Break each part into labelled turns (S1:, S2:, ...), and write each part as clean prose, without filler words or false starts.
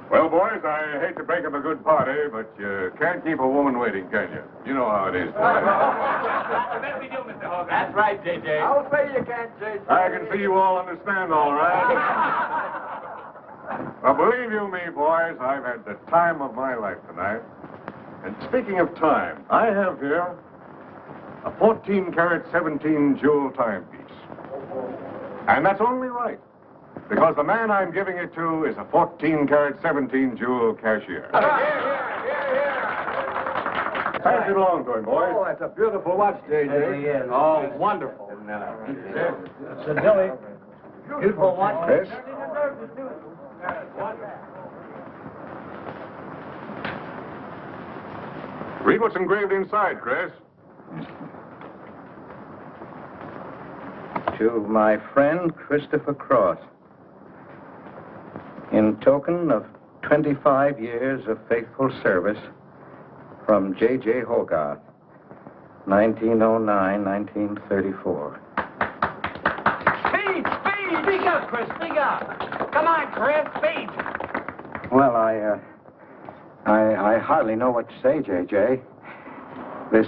S1: Well, boys, I hate to break up a good party, but you can't keep a woman waiting, can you? You know how it is.
S2: That's right, J.J.
S3: I'll say you can't, J.J.
S1: I can see you all understand, all right. Well, believe you me, boys, I've had the time of my life tonight. And speaking of time, I have here a 14-carat 17-jewel timepiece. And that's only right, because the man I'm giving it to is a 14-carat 17-jewel cashier. Pass it along to him, boys.
S3: Oh, that's a beautiful watch, J.J.
S2: Oh, wonderful.
S3: Sir Billy. Beautiful watch.
S1: Chris? Read what's engraved inside, Chris.
S4: To my friend Christopher Cross, in token of 25 years of faithful service, from J.J. Hogarth, 1909-1934.
S2: Speed! Speak up, Chris, speak up! Come on, Chris, speed!
S4: Well, I hardly know what to say, J.J. This,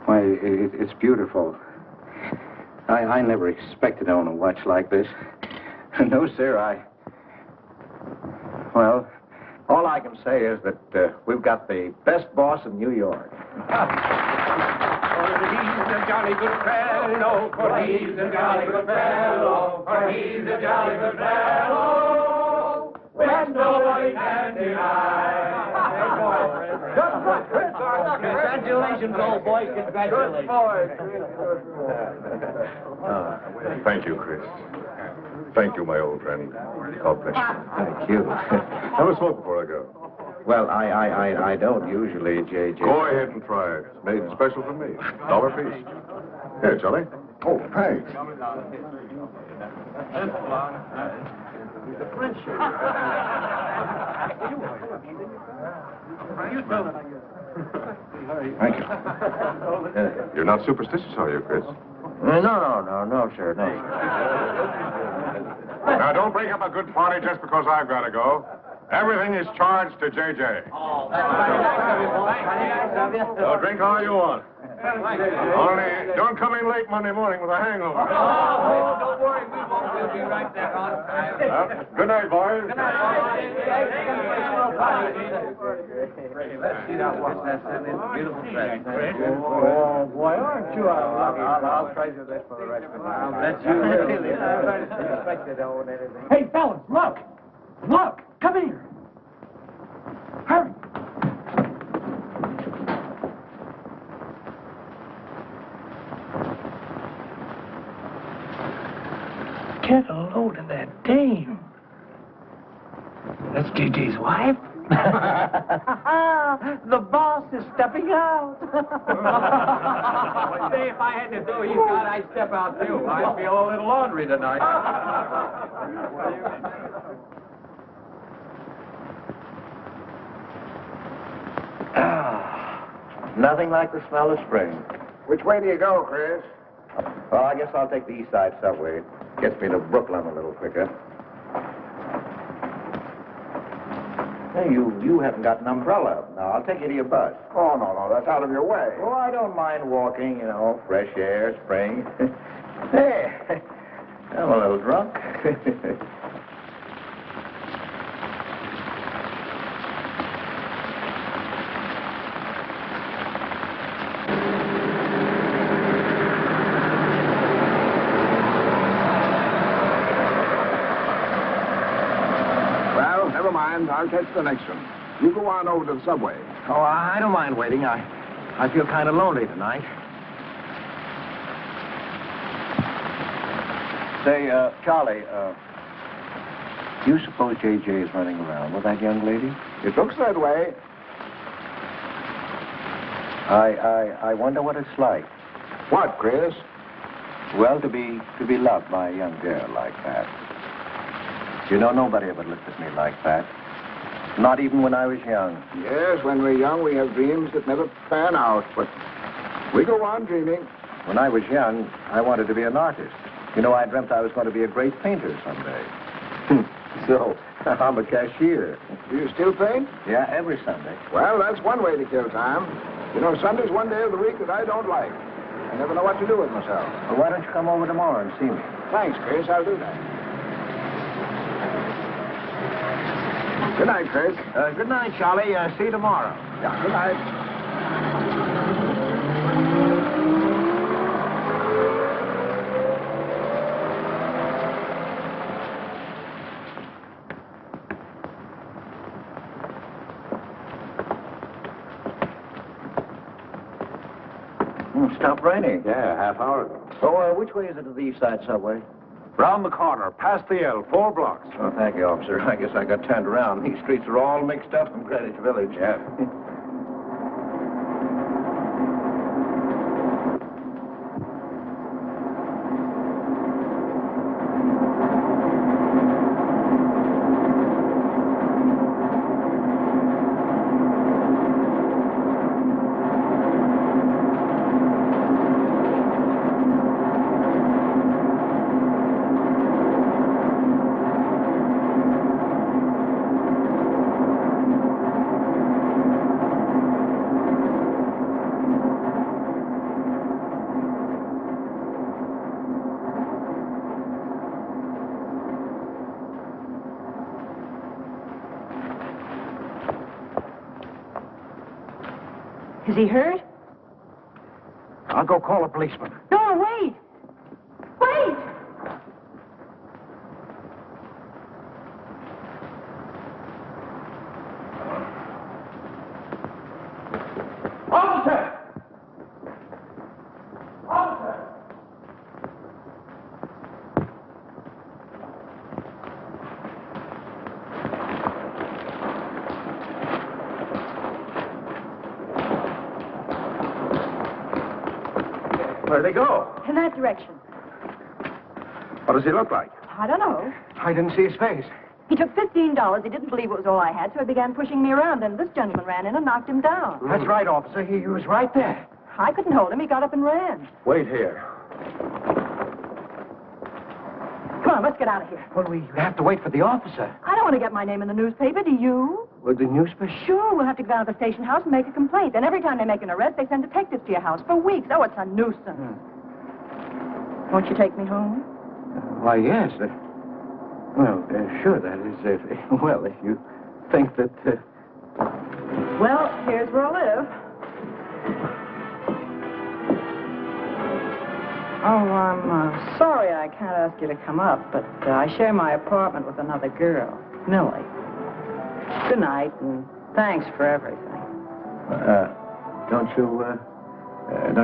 S4: it's beautiful. I never expected to own a watch like this. No, sir, well, all I can say is that we've got the best boss in New York.
S2: For he's a jolly good fellow, for he's a jolly good fellow, for he's a jolly good fellow, when nobody can deny. Congratulations, old boy, congratulations.
S1: Thank you, Chris. Thank you, my old friend. God bless you.
S4: Thank you.
S1: Have a smoke before I go.
S4: Well, I don't usually, J.J.
S1: Go ahead and try it. It's made special for me. $1 piece. Here, Charlie. Oh, thanks. Thank you. You're not superstitious, are you, Chris?
S4: No, sir, no.
S1: Now, don't break up a good party just because I've got to go. Everything is charged to J.J.
S2: Oh, that's nice of you.
S1: So drink all you want. Only don't come in late Monday morning with a hangover.
S2: Oh, don't worry, we won't. We'll be right there on time.
S1: Good night, boys.
S2: Good night, let's see that watch. That's a beautiful dress.
S3: Oh, boy, aren't you I'll treasure this for the rest of my life.
S2: That's you, really.
S3: Expected to own anything.
S5: Hey, fellas, look! Look! Come here! Hurry! Get a load of that dame. That's JJ's wife. The boss is stepping out.
S2: Say, if I had to do he's got, I'd step out too. I feel a little laundry tonight.
S4: Nothing like the smell of spring.
S3: Which way do you go, Chris?
S4: Well, I guess I'll take the East Side subway. Gets me to Brooklyn a little quicker. Hey, you haven't got an umbrella. Now, I'll take you to your bus.
S3: Oh, no, that's out of your way.
S4: Oh, I don't mind walking, fresh air, spring. Hey, I'm a little drunk.
S3: Well, never mind. I'll catch the next one. You go on over to the subway.
S4: Oh, I don't mind waiting. I feel kind of lonely tonight. Say, Charlie, do you suppose J.J. is running around with that young lady?
S3: It looks that way.
S4: I wonder what it's like.
S3: What, Chris?
S4: Well, to be loved by a young girl like that. You know, nobody ever looked at me like that. Not even when I was young.
S3: Yes, when we're young, we have dreams that never pan out, but we go on dreaming.
S4: When I was young, I wanted to be an artist. You know, I dreamt I was going to be a great painter someday. So, I'm a cashier.
S3: Do you still paint?
S4: Yeah, every Sunday.
S3: Well, that's one way to kill time. You know, Sunday's one day of the week that I don't like. I never know what to do with myself.
S4: Well, why don't you come over tomorrow and see me?
S3: Thanks, Chris. I'll do that. Good night, Chris.
S4: Good night, Charlie. See you tomorrow.
S3: Yeah, good night.
S4: Stopped raining.
S3: Yeah, half hour ago.
S4: So, which way is it to the East Side Subway?
S3: Round the corner, past the L, 4 blocks.
S4: Oh, thank you, officer. I guess I got turned around. These streets are all mixed up in Greenwich Village.
S3: Yeah.
S6: Is he hurt?
S3: I'll go call a policeman.
S6: No, wait! Wait!
S3: Officer! Officer! Where'd they go?
S6: In that direction.
S3: What does he look like?
S6: I don't know.
S3: I didn't see his face.
S6: He took $15. He didn't believe it was all I had, so he began pushing me around, and this gentleman ran in and knocked him down.
S3: That's right, officer. He was right there.
S6: I couldn't hold him. He got up and ran.
S3: Wait here.
S6: Come on, let's get out of here.
S3: Well, we have to wait for the officer.
S6: I don't want to get my name in the newspaper, do you?
S3: With the newspaper?
S6: Sure, we'll have to go down to the station house and make a complaint. Then every time they make an arrest, they send detectives to your house for weeks. Oh, it's a nuisance. Won't you take me home?
S3: Why, yes. Sure, that is, well, if you think that,
S6: Well, here's where I live. Oh, I'm sorry I can't ask you to come up, but I share my apartment with another girl, Millie. Good night, and thanks for everything.
S4: Don't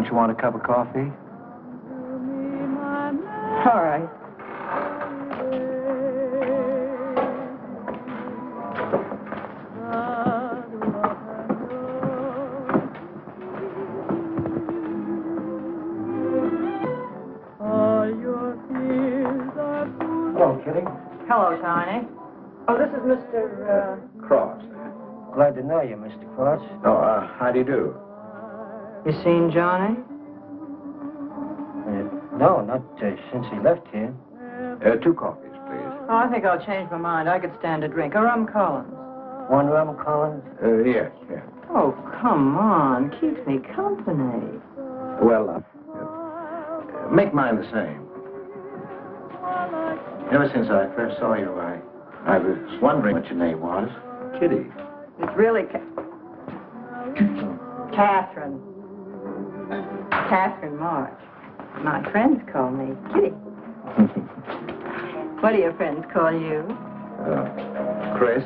S4: you want a cup of coffee?
S6: All right.
S4: Hello, Kitty.
S6: Hello, Tiny. Oh, this is Mr.
S4: Cross.
S3: glad to know you, Mr. Cross.
S4: Oh, how do you do?
S6: You seen Johnny?
S3: No, not since he left here.
S4: 2 coffees, please.
S6: Oh, I think I'll change my mind. I could stand a drink. A rum Collins.
S3: One rum, Collins?
S4: Yes.
S6: Oh, come on. Keeps me company.
S4: Well, make mine the same. Ever since I first saw you, I was wondering what your name was. Kitty.
S6: It's really Catherine. Catherine March. My friends call me Kitty. What do your friends call you?
S4: Chris.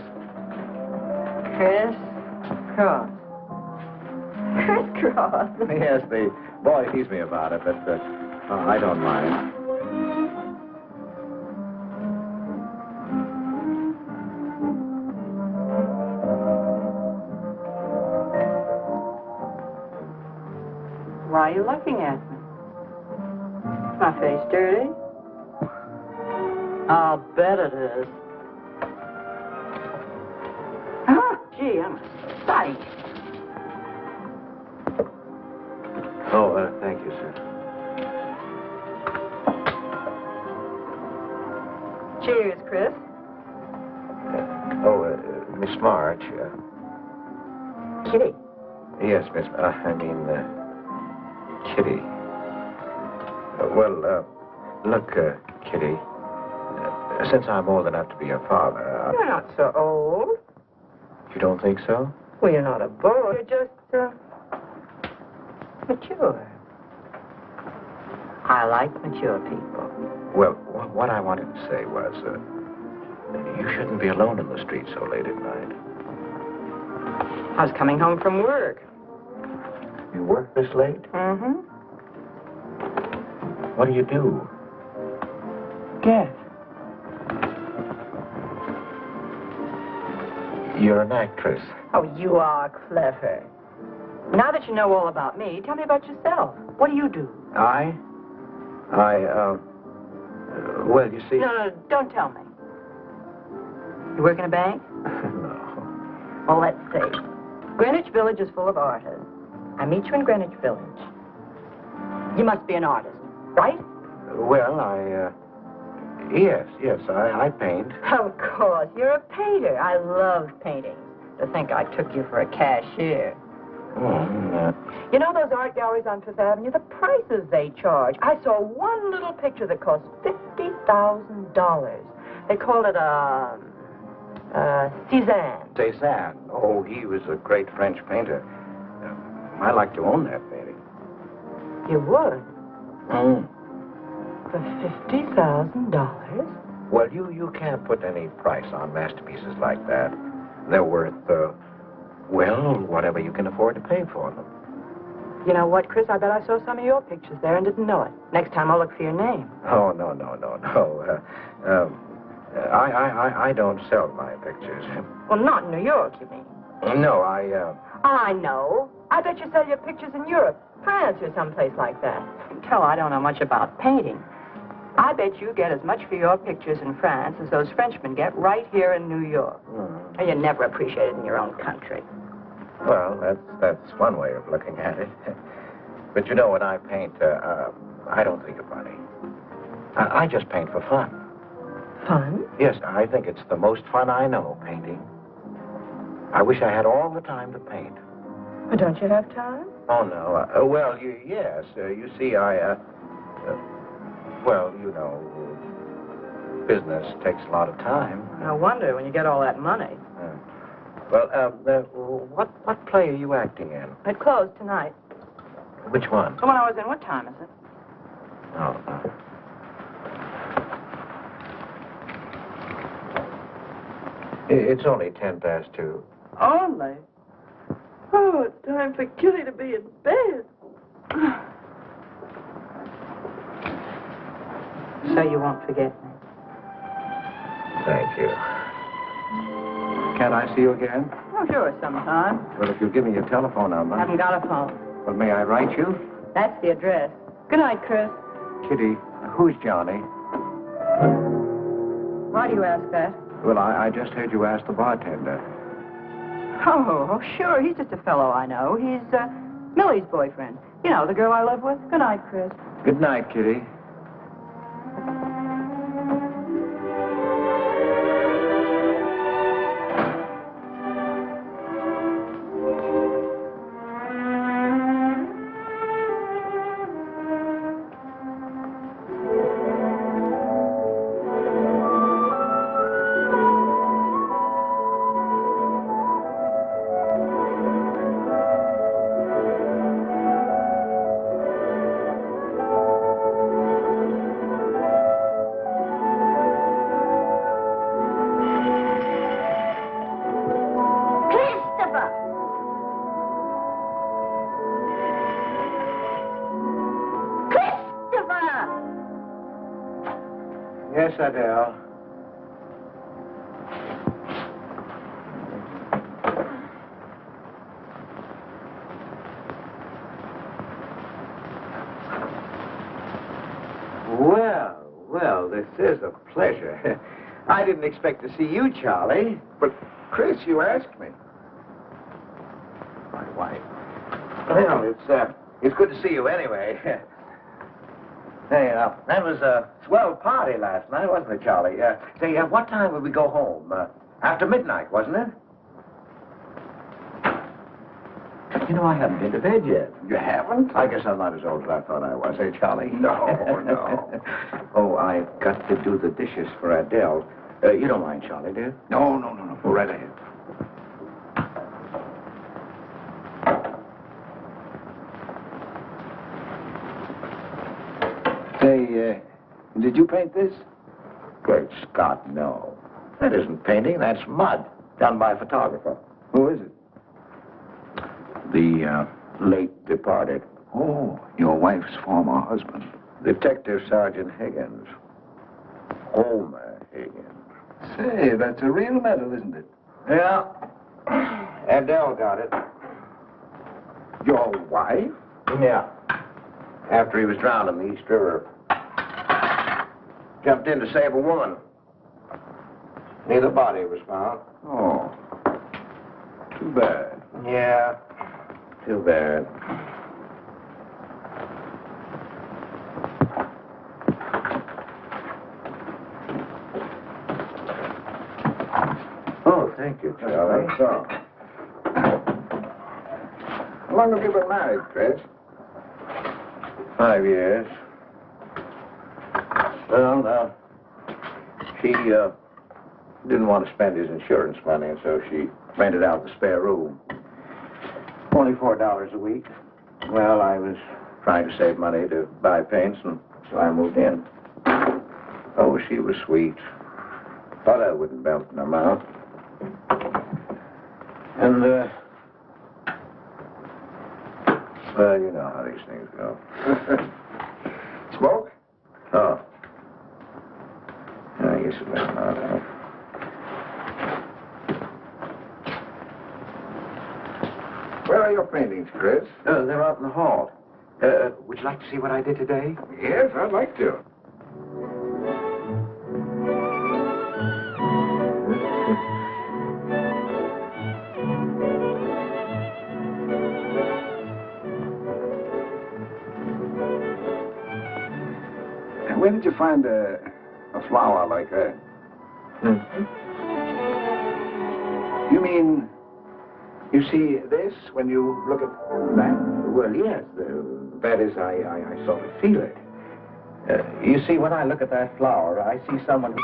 S6: Chris Cross. Chris Cross.
S4: Yes, the boy teased me about it, but I don't mind.
S6: Why are you looking at me? Is my face dirty? I'll bet it is. Ah, gee, I'm a sight.
S4: Oh, thank you, sir.
S6: Cheers, Chris.
S4: Miss March.
S6: Kitty.
S4: Yes, Miss. Kitty. Look, Kitty. Since I'm old enough to be your father,
S6: You're not so old.
S4: You don't think so?
S6: Well, you're not a boy. You're just, mature. I like mature people.
S4: Well, what I wanted to say was, you shouldn't be alone in the street so late at night.
S6: I was coming home from work.
S4: You work this late?
S6: Mm-hmm.
S4: What do you do?
S6: Guess.
S4: You're an actress.
S6: Oh, you are clever. Now that you know all about me, tell me about yourself. What do you do?
S4: Well, you see...
S6: No, don't tell me. You work in a bank?
S4: No.
S6: Well, let's see. Greenwich Village is full of artists. I meet you in Greenwich Village. You must be an artist, right?
S4: Well, Yes, I paint.
S6: Of course. You're a painter. I love painting. To think I took you for a cashier. You know those art galleries on Fifth Avenue? The prices they charge. I saw one little picture that cost $50,000. They call it Cézanne.
S4: Cézanne. Oh, he was a great French painter. I'd like to own that painting.
S6: You would? For $50,000?
S4: Well, you can't put any price on masterpieces like that. They're worth, whatever you can afford to pay for them.
S6: You know what, Chris? I bet I saw some of your pictures there and didn't know it. Next time I'll look for your name.
S4: Oh, no. I don't sell my pictures.
S6: Well, not in New York, you mean?
S4: No,
S6: I know. I bet you sell your pictures in Europe, France, or someplace like that. You can tell I don't know much about painting. I bet you get as much for your pictures in France as those Frenchmen get right here in New York. And you're never appreciated in your own country.
S4: Well, that's one way of looking at it. But you know, when I paint, I don't think of money. I just paint for fun.
S6: Fun?
S4: Yes, I think it's the most fun I know, painting. I wish I had all the time to paint.
S6: But don't you have time?
S4: Oh, no. Yes. You see, business takes a lot of time.
S6: No wonder when you get all that money.
S4: What play are you acting in?
S6: It closed tonight.
S4: Which one?
S6: The one I was in. What time is it?
S4: Oh, It's only 2:10.
S6: Only? Oh, it's time for Kitty to be in bed. So you won't forget me?
S4: Thank you. Can't I see you again?
S6: Oh, sure, sometime.
S4: Well, if you'll give me your telephone number.
S6: I haven't got a phone.
S4: Well, may I write you?
S6: That's the address. Good night, Chris.
S4: Kitty, who's Johnny?
S6: Why do you ask that?
S4: Well, I just heard you ask the bartender.
S6: Oh, sure. He's just a fellow I know. He's Millie's boyfriend. You know, the girl I live with. Good night, Chris.
S4: Good night, Kitty. Yes, Adele. Well, this is a pleasure. I didn't expect to see you, Charlie.
S3: But, Chris, you asked me.
S4: My wife. Well, it's good to see you anyway. Hey, that was a swell party last night, wasn't it, Charlie? Say, what time would we go home? After midnight, wasn't it? You know, I haven't been to bed yet.
S3: You haven't?
S4: I guess I'm not as old as I thought I was, eh, Charlie?
S3: No, no.
S4: Oh, I've got to do the dishes for Adele. You don't mind, Charlie, do you?
S3: No. Go right ahead. Say, did you paint this?
S4: Great Scott, no. That isn't painting, that's mud. Done by a photographer.
S3: Who is it?
S4: The late departed
S3: Oh, your wife's former husband.
S4: Detective Sergeant Higgins. Homer Higgins.
S3: Say, that's a real medal, isn't it?
S4: Yeah. Adele got it.
S3: Your wife?
S4: Yeah. After he was drowned in the East River. Jumped in to save a woman. Neither body was found.
S3: Oh. Too bad.
S4: Yeah. Too bad. Oh, thank you, Charlie.
S3: So. How long have you been married, Chris?
S4: 5 years. Well, she didn't want to spend his insurance money, and so she rented out the spare room. Only $4 a week. Well, I was trying to save money to buy paints, and so I moved in. Oh, she was sweet. Thought I wouldn't melt in her mouth. And, well, you know how these things go.
S3: Smoke?
S4: Oh. I guess it went on.
S3: Where are your paintings, Chris?
S4: They're out in the hall. Would you like to see what I did today?
S3: Yes, I'd like to. Where did you find a flower like that? You mean, you see this when you look at that?
S4: Well, yes. That is, I sort of feel it. You see, when I look at that flower, I see someone who...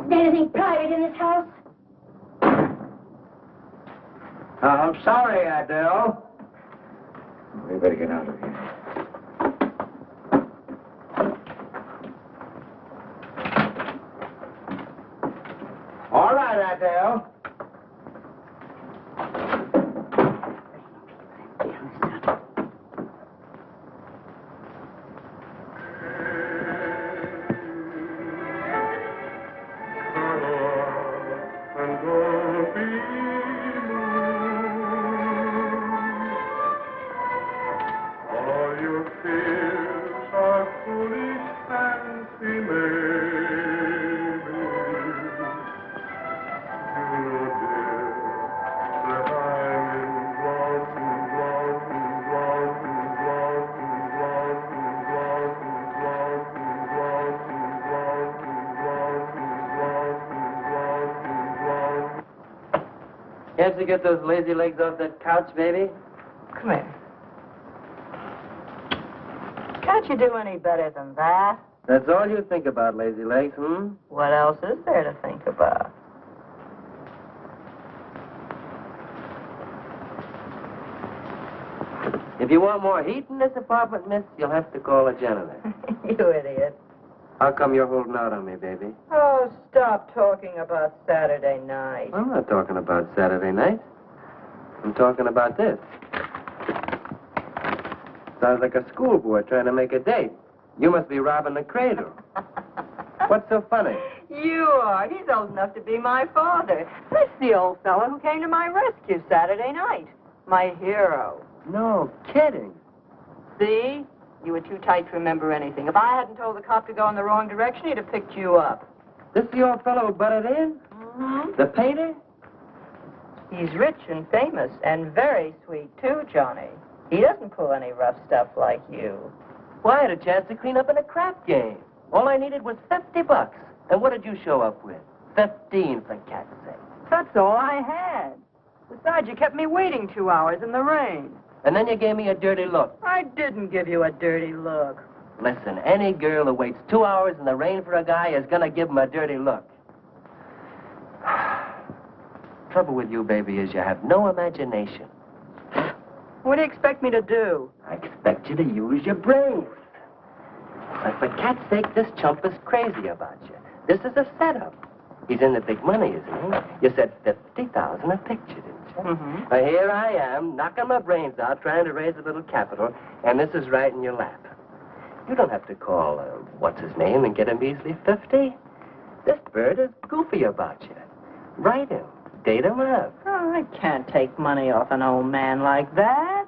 S7: Is there anything private in this house?
S4: I'm sorry, Adele. We better get out of here. All right, Adele.
S8: Can't you get those lazy legs off that couch, baby?
S6: Come here. Can't you do any better than that?
S8: That's all you think about, lazy legs, hmm?
S6: What else is there to think about?
S8: If you want more heat in this apartment, miss, you'll have to call a janitor.
S6: You idiot.
S8: How come you're holding out on me, baby?
S6: Oh, stop talking about Saturday night.
S8: I'm not talking about Saturday night. I'm talking about this. Sounds like a schoolboy trying to make a date. You must be robbing the cradle. What's so funny?
S6: You are. He's old enough to be my father. That's the old fellow who came to my rescue Saturday night. My hero.
S8: No kidding.
S6: See? You were too tight to remember anything. If I hadn't told the cop to go in the wrong direction, he'd have picked you up.
S8: This the old fellow who butted in?
S6: Mm-hmm.
S8: The painter?
S6: He's rich and famous and very sweet, too, Johnny. He doesn't pull any rough stuff like you.
S8: Well, I had a chance to clean up in a crap game. All I needed was $50. And what did you show up with? 15, for cat's sake.
S6: That's all I had. Besides, you kept me waiting 2 hours in the rain.
S8: And then you gave me a dirty look.
S6: I didn't give you a dirty look.
S8: Listen, any girl who waits 2 hours in the rain for a guy is gonna give him a dirty look. Trouble with you, baby, is you have no imagination.
S6: What do you expect me to do?
S8: I expect you to use your brains. But for cat's sake, this chump is crazy about you. This is a setup. He's in the big money, isn't he? You said 50,000 a picture, didn't you?
S6: Mm-hmm.
S8: Now, here I am, knocking my brains out, trying to raise a little capital, and this is right in your lap. You don't have to call, what's his name, and get a measly 50. This bird is goofy about you. Write him. Date him up.
S6: Oh, I can't take money off an old man like that.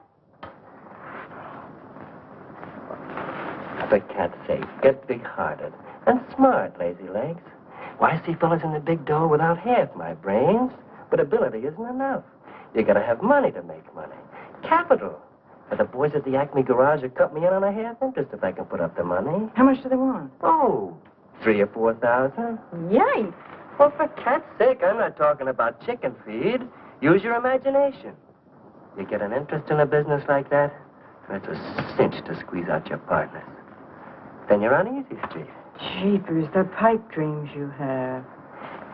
S8: For cat's sake, get big-hearted and smart, lazy legs. Why, I see fellas in the big door without half my brains, but ability isn't enough. You gotta have money to make money. Capital. But the boys at the Acme garage will cut me in on a half interest if I can put up the money.
S6: How much do they want?
S8: Oh, 3,000 or 4,000.
S6: Yikes.
S8: Well, for cat's sake, I'm not talking about chicken feed. Use your imagination. You get an interest in a business like that, it's a cinch to squeeze out your partners. Then you're on easy street.
S6: Jeepers, the pipe dreams you have.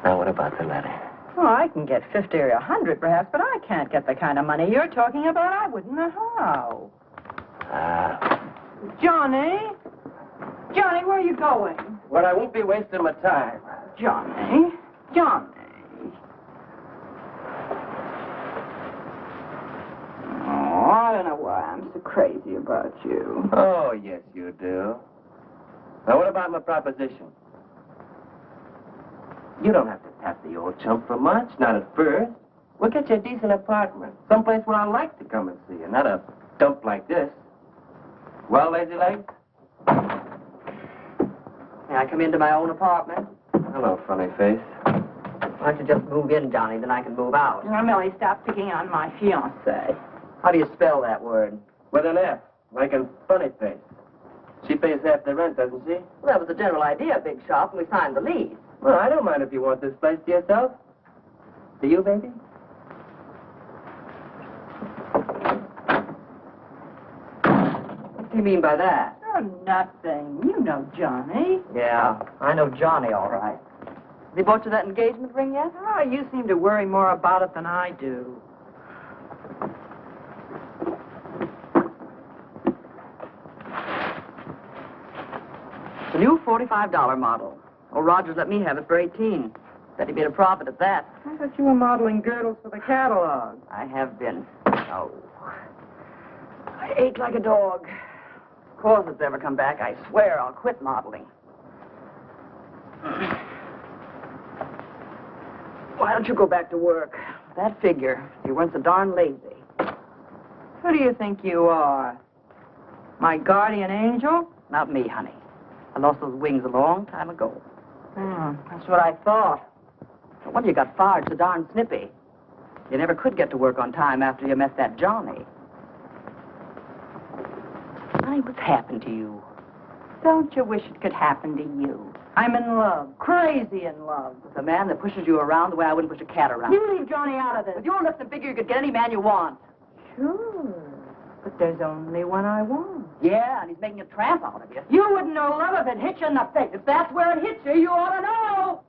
S8: Now, what about the letter?
S6: Oh, I can get 50 or 100 perhaps, but I can't get the kind of money you're talking about. I wouldn't know how. Johnny? Johnny, where are you going?
S8: Well, I won't be wasting my time.
S6: Johnny? Johnny? Oh, I don't know why I'm so crazy about you.
S8: Oh, yes, you do. Now, what about my proposition? You don't have to tap the old chump for much, not at first. We'll get you a decent apartment, someplace where I like to come and see you, not a dump like this. Well, lazy legs?
S6: May I come into my own apartment?
S8: Hello, funny face.
S6: Why don't you just move in, Johnny, then I can move out. Now, Millie, stop picking on my fiancée. How do you spell that word?
S8: With an F, like in funny face. She pays half the rent, doesn't she?
S6: Well, that was the general idea, Big Shop, when we signed the lease.
S8: Well, I don't mind if you want this place to yourself. Do you, baby?
S6: What do you mean by that? Oh, nothing. You know Johnny. Yeah, I know Johnny, all right. Has he bought you that engagement ring yet? Oh, you seem to worry more about it than I do. It's a new $45 model. Oh, Rogers let me have it for $18. Said he made a profit at that. I thought you were modeling girdles for the catalog. I have been. Oh. I ate like a dog. If corsets ever come back, I swear I'll quit modeling. Why don't you go back to work? That figure, you weren't so darn lazy. Who do you think you are? My guardian angel? Not me, honey. I lost those wings a long time ago. That's what I thought. No wonder you got fired so darn snippy. You never could get to work on time after you met that Johnny. Honey, what's happened to you? Don't you wish it could happen to you? I'm in love, crazy in love. With a man that pushes you around the way I wouldn't push a cat around. You leave Johnny out of this. With your looks and figure, you could get any man you want. Sure, but there's only one I want. Yeah, and he's making a tramp out of you. You wouldn't know love if it hit you in the face. If that's where it hits you, you ought to know.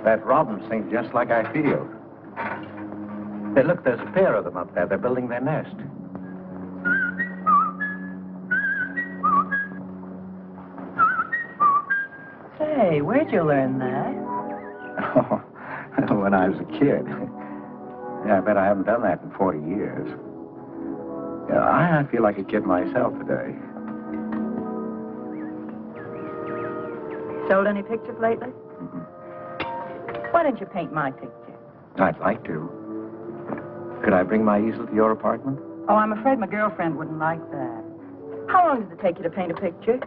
S4: That robin sings just like I feel. Hey, look, there's a pair of them up there. They're building their nest.
S6: Say, where'd you learn that?
S4: Oh, when I was a kid. Yeah, I bet I haven't done that in 40 years. Yeah, I feel like a kid myself today.
S6: Sold any pictures lately?
S4: Mm-hmm.
S6: Why don't you paint my picture?
S4: I'd like to. Could I bring my easel to your apartment?
S6: Oh, I'm afraid my girlfriend wouldn't like that. How long does it take you to paint a picture?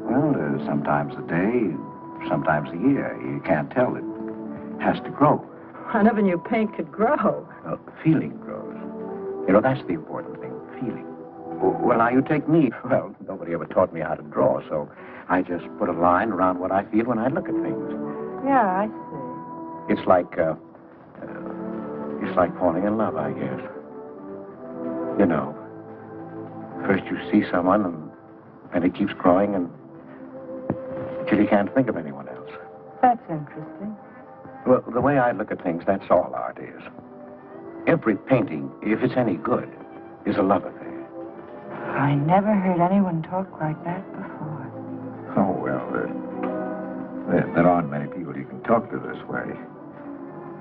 S4: Well, sometimes a day, sometimes a year. You can't tell. It has to grow.
S6: I never knew paint could grow.
S4: Well, feeling grows. You know, that's the important thing, feeling. Well, now, you take me. Well, nobody ever taught me how to draw, so I just put a line around what I feel when I look at things.
S6: Yeah, I see.
S4: It's like falling in love, I guess. You know, first you see someone, and it keeps growing until you can't think of anyone else.
S6: That's interesting.
S4: Well, the way I look at things, that's all art is. Every painting, if it's any good, is a love affair.
S6: I never heard anyone talk like that before.
S4: Oh, well, there aren't many people you can talk to this way.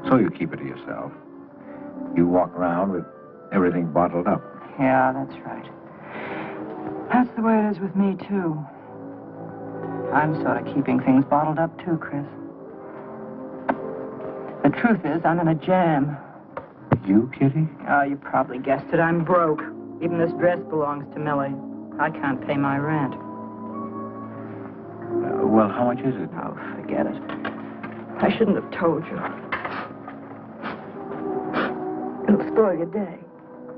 S4: So you keep it to yourself. You walk around with everything bottled up.
S6: Yeah, that's right. That's the way it is with me, too. I'm sort of keeping things bottled up, too, Chris. The truth is, I'm in a jam.
S4: You, Kitty?
S6: Oh, you probably guessed it. I'm broke. Even this dress belongs to Millie. I can't pay my rent.
S4: Well, how much is it?
S6: Oh, forget it. I shouldn't have told you. It'll spoil your day.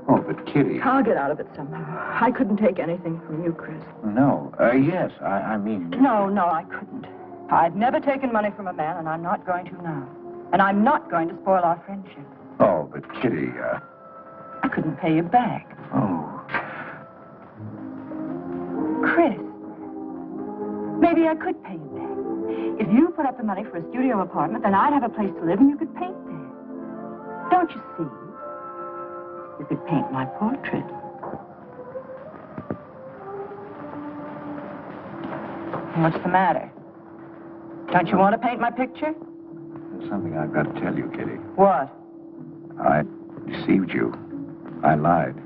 S4: Oh, but Kitty...
S6: I'll get out of it somehow. I couldn't take anything from you, Chris.
S4: No. Yes, I mean...
S6: No, I couldn't. I've never taken money from a man, and I'm not going to now. And I'm not going to spoil our friendship.
S4: Oh, but Kitty,
S6: I couldn't pay you back.
S4: Oh.
S6: Chris, maybe I could pay you back. If you put up the money for a studio apartment, then I'd have a place to live and you could paint there. Don't you see? You could paint my portrait. What's the matter? Don't you want to paint my picture?
S4: There's something I've got to tell you, Kitty.
S6: What?
S4: I deceived you. I lied.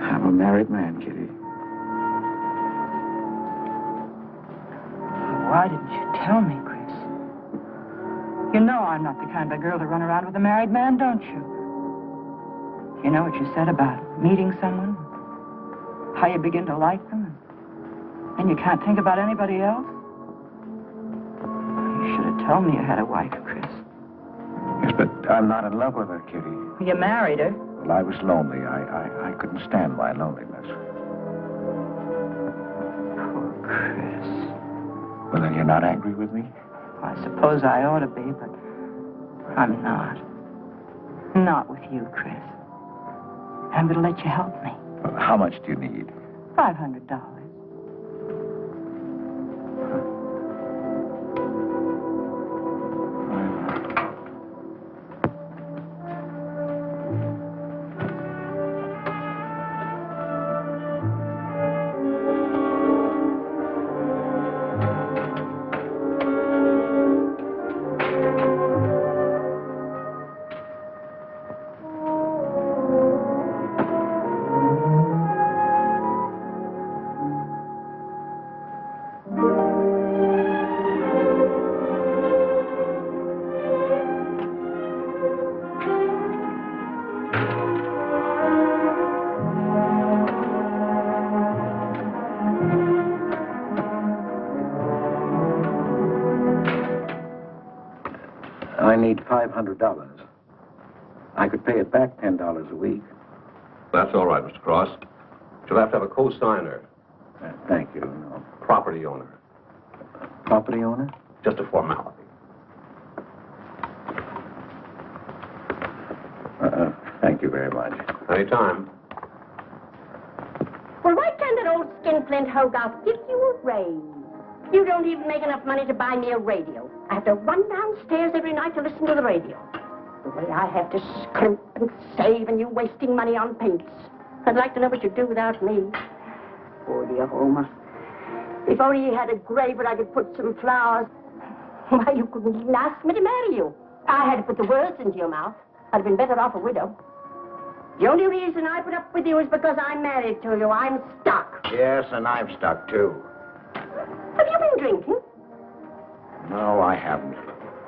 S4: I'm a married man, Kitty.
S6: Why didn't you tell me, Chris? You know I'm not the kind of girl to run around with a married man, don't you? You know what you said about meeting someone? How you begin to like them? And you can't think about anybody else? You should have told me you had a wife, Chris.
S4: Yes, but I'm not in love with her, Kitty.
S6: You married her.
S4: Well, I was lonely. I couldn't stand my loneliness.
S6: Poor Chris.
S4: Well, then you're not angry with me?
S6: I suppose I ought to be, but I'm not. Not with you, Chris. I'm going to let you help me.
S4: Well, how much do you need?
S6: $500.
S4: I need $500. I could pay it back $10 a week.
S9: That's all right, Mr. Cross. You'll have to have a co-signer.
S4: Thank you. No.
S9: Property owner.
S4: Property owner?
S9: Just a formality.
S4: Thank you very much.
S9: Anytime.
S7: Well, why can't an old skinflint Hogarth give you a raise? You don't even make enough money to buy me a radio. I have to run downstairs every night to listen to the radio. The way I have to scrimp and save and you wasting money on paints. I'd like to know what you'd do without me. Oh, dear Homer. If only you had a grave where I could put some flowers. Why, you couldn't even ask me to marry you. I had to put the words into your mouth. I'd have been better off a widow. The only reason I put up with you is because I'm married to you. I'm stuck.
S4: Yes, and I'm stuck, too.
S7: Have you been drinking?
S4: No, I haven't.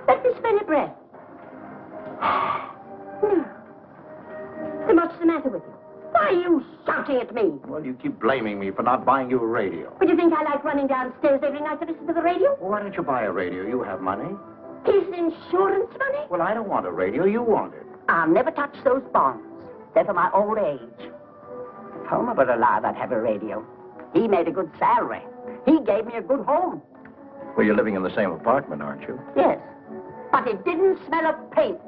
S7: Let me smell your breath. No. So what's the matter with you? Why are you shouting at me?
S4: Well, you keep blaming me for not buying you a radio.
S7: But you think I like running downstairs every night to listen to the radio?
S4: Well, why don't you buy a radio? You have money.
S7: His insurance money?
S4: Well, I don't want a radio. You want it.
S7: I'll never touch those bonds. They're for my old age. If Homer were alive, I'd have a radio. He made a good salary. He gave me a good home.
S4: Well, you're living in the same apartment, aren't you?
S7: Yes, but it didn't smell of paint.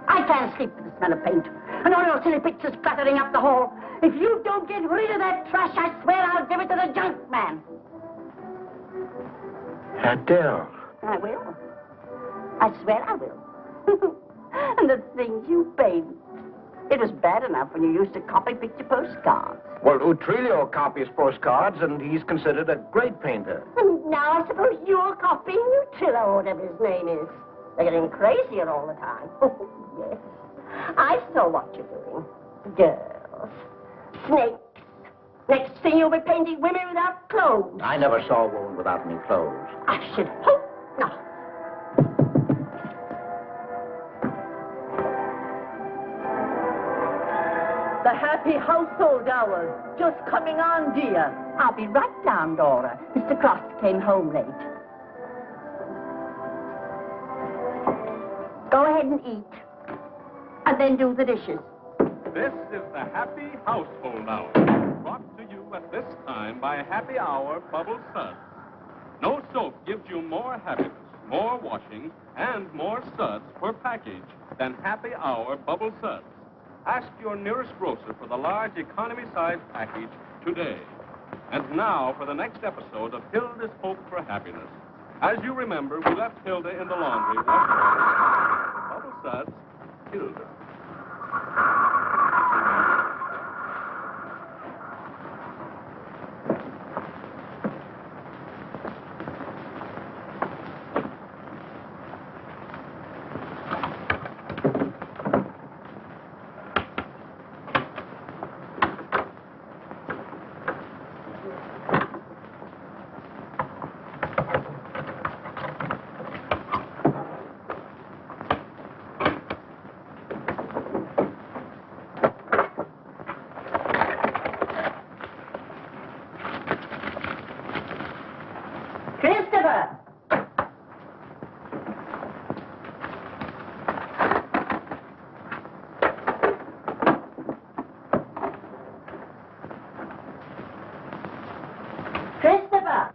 S7: I can't sleep with the smell of paint. And all your silly pictures cluttering up the hall. If you don't get rid of that trash, I swear I'll give it to the junk man.
S4: Adele.
S7: I will. I swear I will. And the things you paint. It was bad enough when you used to copy picture postcards.
S4: Well, Utrillo copies postcards, and he's considered a great painter.
S7: And now I suppose you're copying Utrillo, or whatever his name is. They're getting crazier all the time. Oh, yes. I saw what you're doing. Girls. Snakes. Next thing you'll be painting women without clothes.
S4: I never saw a woman without any clothes.
S7: I should hope not.
S6: The happy household hours. Just coming on, dear.
S7: I'll be right down, Dora. Mr. Cross came home late. Go ahead and eat. And then do the dishes.
S10: This is the Happy Household Hour, brought to you at this time by Happy Hour Bubble Suds. No soap gives you more happiness, more washing, and more suds per package than Happy Hour Bubble Suds. Ask your nearest grocer for the large economy-sized package today. And now for the next episode of Hilda's Hope for Happiness. As you remember, we left Hilda in the laundry. Bubble Suds, Hilda.
S7: Christopher! Christopher!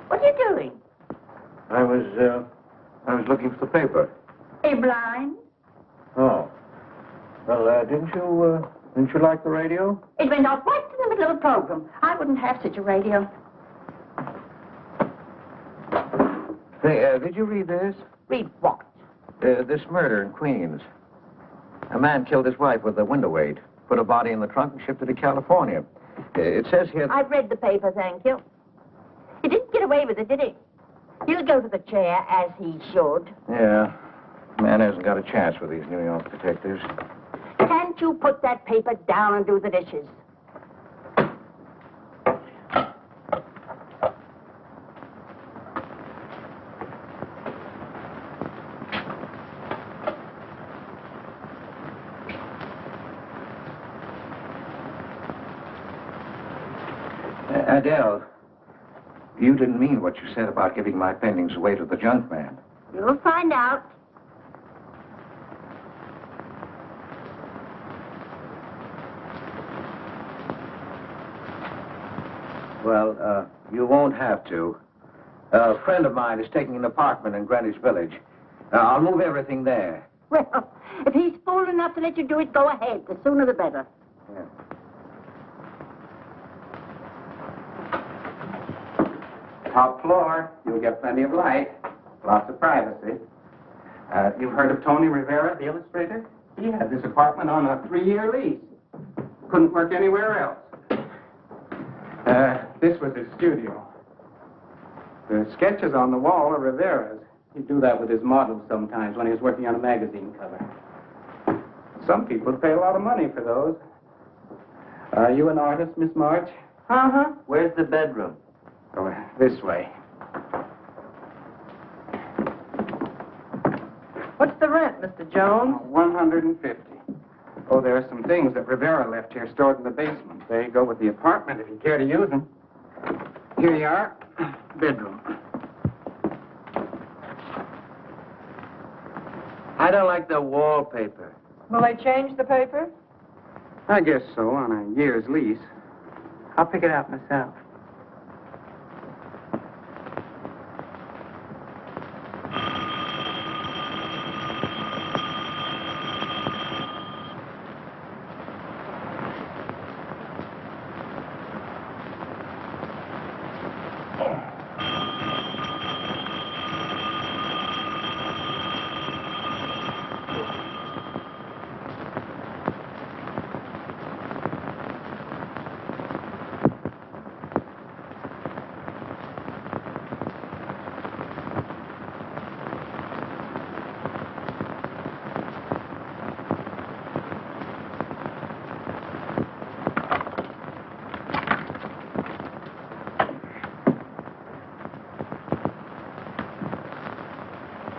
S7: What are you doing?
S4: I was looking for the paper.
S7: Are you blind?
S4: Oh. Well, didn't you like the radio?
S7: It went off right in the middle of a program. I wouldn't have such a radio.
S4: Hey, did you read this?
S7: Read what?
S4: This murder in Queens. A man killed his wife with a window weight, put her body in the trunk and shipped it to California. It says here...
S6: I've read the paper, thank you.
S7: He didn't get away with it, did he? He'll go to the chair as he should.
S4: Yeah. Man hasn't got a chance with these New York detectives.
S7: Can't you put that paper down and do the dishes?
S4: Adele, you didn't mean what you said about giving my paintings away to the junk man.
S7: You'll find out.
S4: Well, you won't have to. A friend of mine is taking an apartment in Greenwich Village. I'll move everything there.
S7: Well, if he's fool enough to let you do it, go ahead. The sooner the better.
S4: Yeah.
S11: Top floor. You'll get plenty of light. Lots of privacy. You've heard of Tony Rivera, the illustrator? He had this apartment on a 3-year lease. Couldn't work anywhere else. This was his studio. The sketches on the wall are Rivera's. He'd do that with his models sometimes when he was working on a magazine cover. Some people pay a lot of money for those. Are you an artist, Miss March?
S8: Uh-huh. Where's the bedroom?
S11: Oh, this way.
S6: What's the rent, Mr. Jones?
S11: 150. Oh, there are some things that Rivera left here stored in the basement. They go with the apartment if you care to use them. Here you are. Bedroom.
S8: I don't like the wallpaper.
S6: Will they change the paper?
S11: I guess so, on a year's lease. I'll pick it out myself.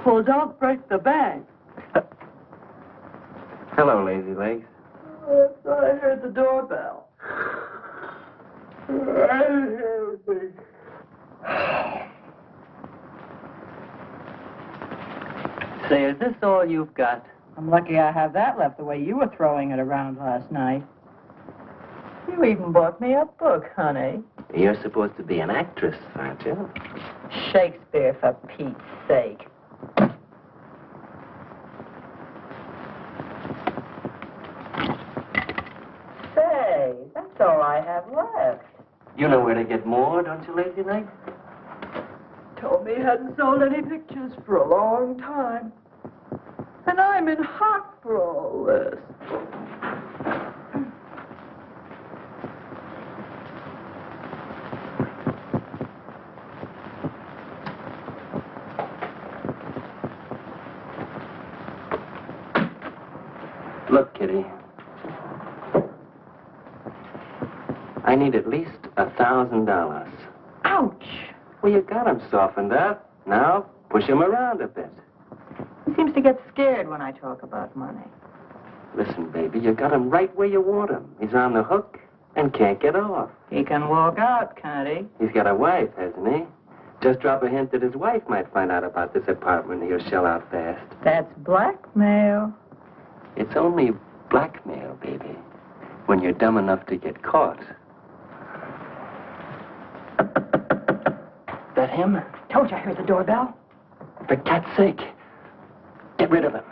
S6: Well, don't break the bank.
S8: Hello, Lazy Legs.
S6: I thought I heard the doorbell. I didn't hear anything.
S8: Say, is this all you've got?
S6: I'm lucky I have that left the way you were throwing it around last night. You even bought me a book, honey.
S8: You're supposed to be an actress, aren't you?
S6: Shakespeare, for Pete's sake. Say, that's all I have left.
S8: You know where to get more, don't you, Lazy Legs?
S6: Told me he hadn't sold any pictures for a long time. And I'm in hock for all this.
S8: Look, Kitty. I need at least $1,000.
S6: Ouch!
S8: Well, you got him softened up. Now, push him around a bit.
S6: He seems to get scared when I talk about money.
S8: Listen, baby, you got him right where you want him. He's on the hook and can't get off.
S6: He can walk out, can't he?
S8: He's got a wife, hasn't he? Just drop a hint that his wife might find out about this apartment and he'll shell out fast.
S6: That's blackmail.
S8: It's only blackmail, baby, when you're dumb enough to get caught. That him?
S6: Told you I heard the doorbell.
S8: For cat's sake, get rid of him.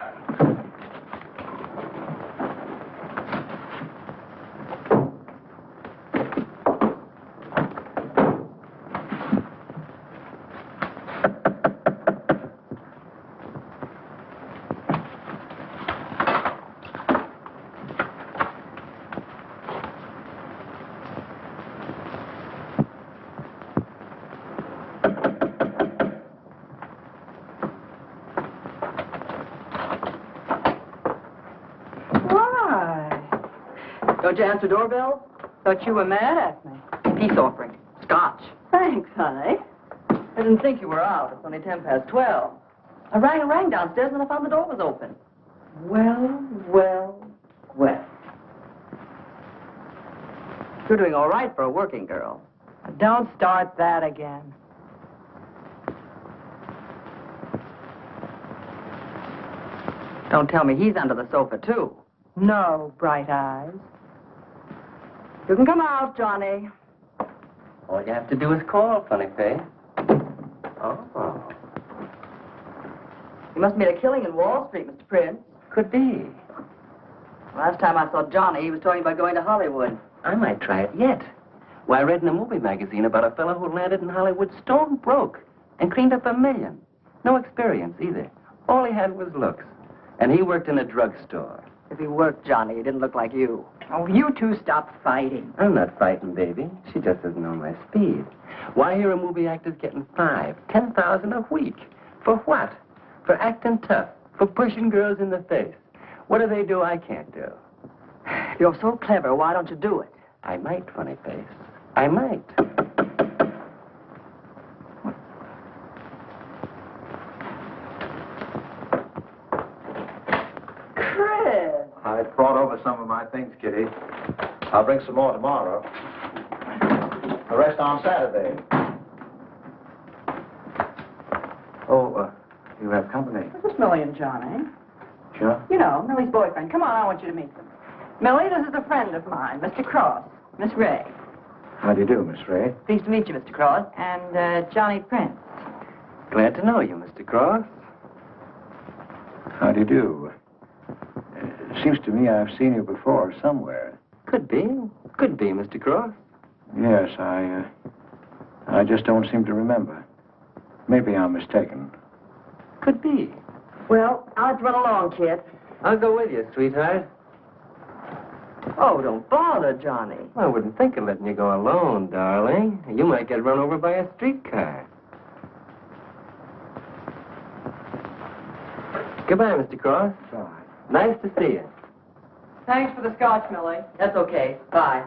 S6: Don't you answer doorbells? Thought you were mad at me. Peace offering. Scotch. Thanks, honey. I didn't think you were out. It's only 12:10. I rang downstairs and I found the door was open. Well. You're doing all right for a working girl. Don't start that again. Don't tell me he's under the sofa, too. No, Bright Eyes. You can come out, Johnny.
S8: All you have to do is call, funny face. Oh.
S6: You must have made a killing in Wall Street, Mr. Prince.
S8: Could be.
S6: Last time I saw Johnny, he was talking about going to Hollywood.
S8: I might try it yet. Why, I read in a movie magazine about a fellow who landed in Hollywood stone broke and cleaned up $1 million. No experience either. All he had was looks. And he worked in a drugstore.
S6: If he worked Johnny, he didn't look like you. Oh, you two stop fighting.
S8: I'm not fighting, baby. She just doesn't know my speed. Why here are movie actors getting $5,000, $10,000 a week? For what? For acting tough. For pushing girls in the face. What do they do I can't do?
S6: You're so clever. Why don't you do it?
S8: I might, funny face. I might.
S6: Chris!
S4: I brought over some of my things, Kitty. I'll bring some more tomorrow. The rest on Saturday. Oh, you have company.
S6: This is Millie and Johnny.
S4: Sure.
S6: You know, Millie's boyfriend. Come on, I want you to meet them. Millie, this is a friend of mine, Mr. Cross. Miss Ray.
S4: How do you do, Miss Ray?
S6: Pleased to meet you, Mr. Cross. And, Johnny Prince.
S8: Glad to know you, Mr. Cross.
S4: How do you do? Seems to me I've seen you before somewhere.
S8: Could be. Could be, Mr. Cross.
S4: Yes, I just don't seem to remember. Maybe I'm mistaken.
S8: Could be.
S6: Well, I'll have to run along, kid.
S8: I'll go with you, sweetheart.
S6: Oh, don't bother, Johnny.
S8: I wouldn't think of letting you go alone, darling. You might get run over by a streetcar. Goodbye, Mr. Cross.
S4: Bye.
S8: Nice to see you.
S6: Thanks for the scotch, Millie. That's okay. Bye.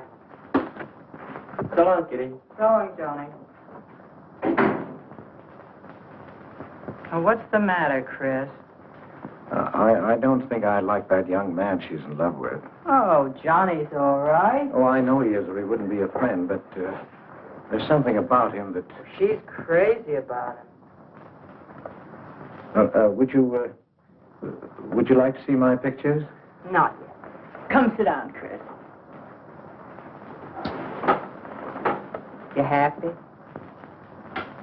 S8: So long, Kitty.
S6: So long, Johnny. Oh, what's the matter, Chris?
S4: I don't think I like that young man she's in love with.
S6: Oh, Johnny's all right.
S4: Oh, I know he is, or he wouldn't be a friend, but there's something about him that...
S6: She's crazy about him.
S4: Would you like to see my pictures?
S6: Not yet. Come sit down, Chris. You happy?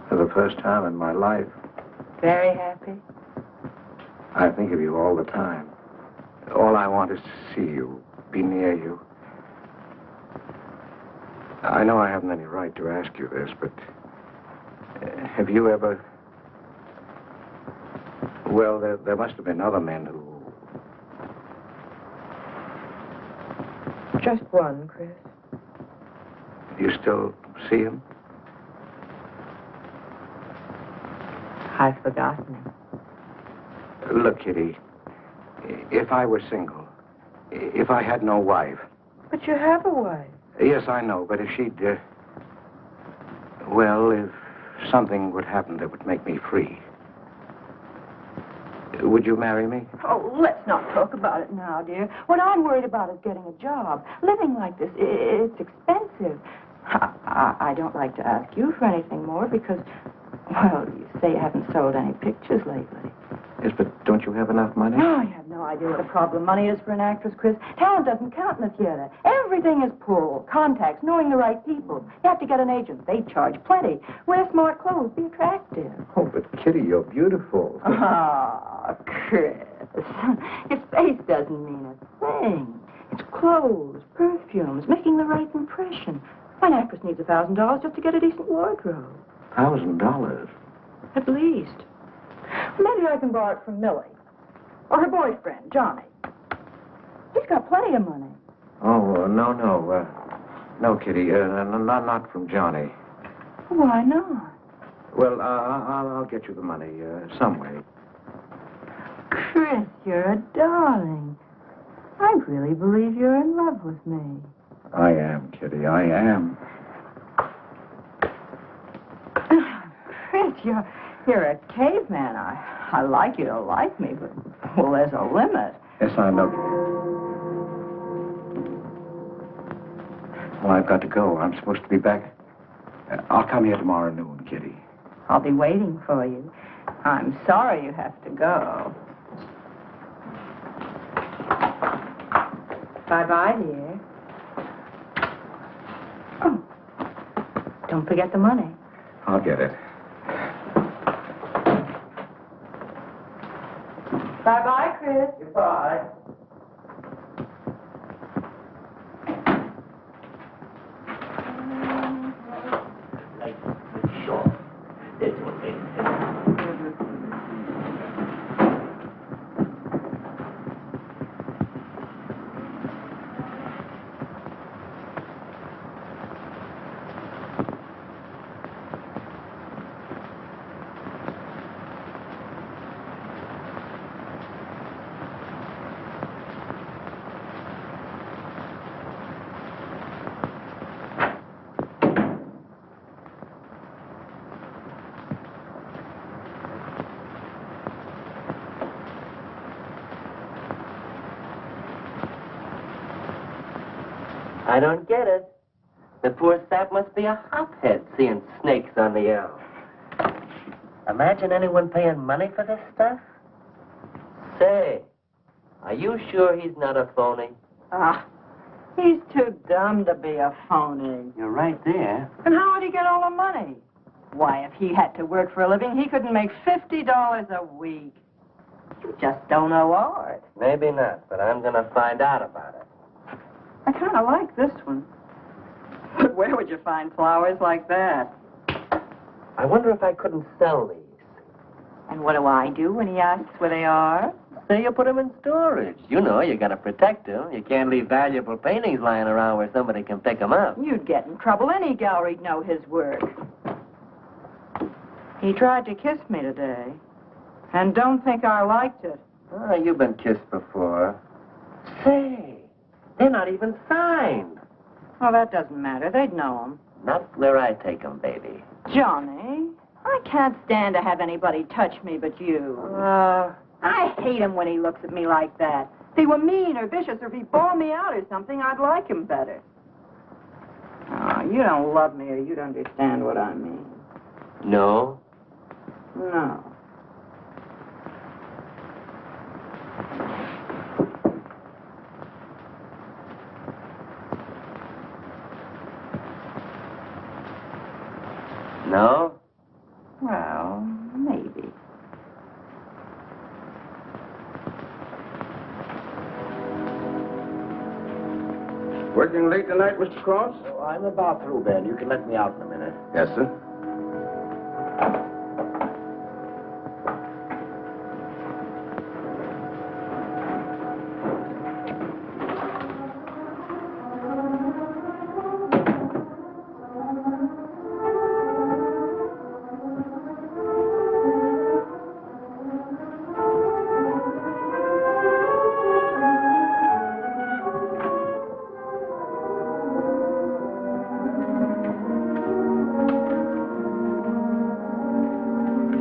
S4: For the first time in my life,
S6: Very happy?
S4: I think of you all the time. All I want is to see you, be near you. I know I haven't any right to ask you this, but have you ever... Well, there must have been other men who...
S6: Just one, Chris.
S4: You still see him?
S6: I've forgotten him.
S4: Look, Kitty, if I were single, if I had no wife...
S6: But you have a wife.
S4: Yes, I know, but if she'd... well, if something would happen that would make me free... Would you marry me?
S6: Oh, let's not talk about it now, dear. What I'm worried about is getting a job. Living like this, it's expensive. I don't like to ask you for anything more because, well, you say you haven't sold any pictures lately.
S4: Yes, but don't you have enough money?
S6: No, you have no idea what a problem money is for an actress, Chris. Talent doesn't count in the theater. Everything is pull, contacts, knowing the right people. You have to get an agent. They charge plenty. Wear smart clothes. Be attractive.
S4: Oh, but Kitty, you're beautiful.
S6: Ah, Chris. Your face doesn't mean a thing. It's clothes, perfumes, making the right impression. An actress needs $1,000 just to get a decent wardrobe.
S4: $1,000?
S6: At least. Maybe I can borrow it from Millie. Or her boyfriend, Johnny. He's got plenty of money.
S4: Oh, no. No, Kitty, not from Johnny.
S6: Why not?
S4: Well, I'll get you the money some way.
S6: Chris, you're a darling. I really believe you're in love with me.
S4: I am, Kitty, I am.
S6: Chris, you're a caveman. I like you to like me, but, well, there's a limit.
S4: Yes, I know. Well, I've got to go. I'm supposed to be back. I'll come here tomorrow noon, Kitty.
S6: I'll be waiting for you. I'm sorry you have to go. Bye-bye, dear. Oh, don't forget the money.
S4: I'll get it.
S6: Bye-bye, Chris.
S4: Goodbye.
S8: I don't get it. The poor sap must be a hophead seeing snakes on the L. Imagine anyone paying money for this stuff? Say, are you sure he's not a phony?
S6: Ah, he's too dumb to be a phony.
S8: You're right there.
S6: And how would he get all the money? Why, if he had to work for a living, he couldn't make $50 a week. You just don't know art.
S8: Maybe not, but I'm going to find out about it.
S6: I kind of like this one. But where would you find flowers like that?
S8: I wonder if I couldn't sell these.
S6: And what do I do when he asks where they are?
S8: Say you put them in storage. You know, you got to protect them. You can't leave valuable paintings lying around where somebody can pick them up.
S6: You'd get in trouble. Any gallery'd know his work. He tried to kiss me today. And don't think I liked it.
S8: Oh, you've been kissed before. Say, they're not even signed.
S6: Oh, that doesn't matter. They'd know them.
S8: Not where I take them, baby.
S6: Johnny, I can't stand to have anybody touch me but you. I hate him when he looks at me like that. If he were mean or vicious or if he bawled me out or something, I'd like him better. Oh, you don't love me or you'd understand what I mean.
S8: No?
S6: No.
S8: No?
S6: Well, maybe.
S4: Working late tonight, Mr. Cross?
S3: Oh, I'm about through, Ben. You can let me out in a minute.
S4: Yes, sir.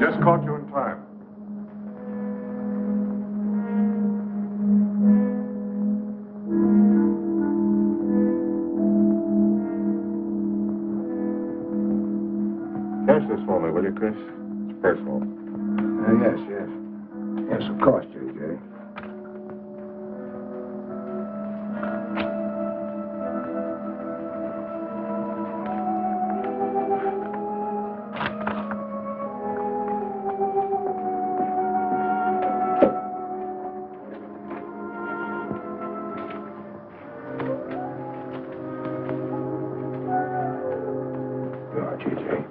S1: Just caught you in time. Cash this for me, will you, Chris? It's personal.
S3: Yes, yes. Yes, of course, J.J. J.J.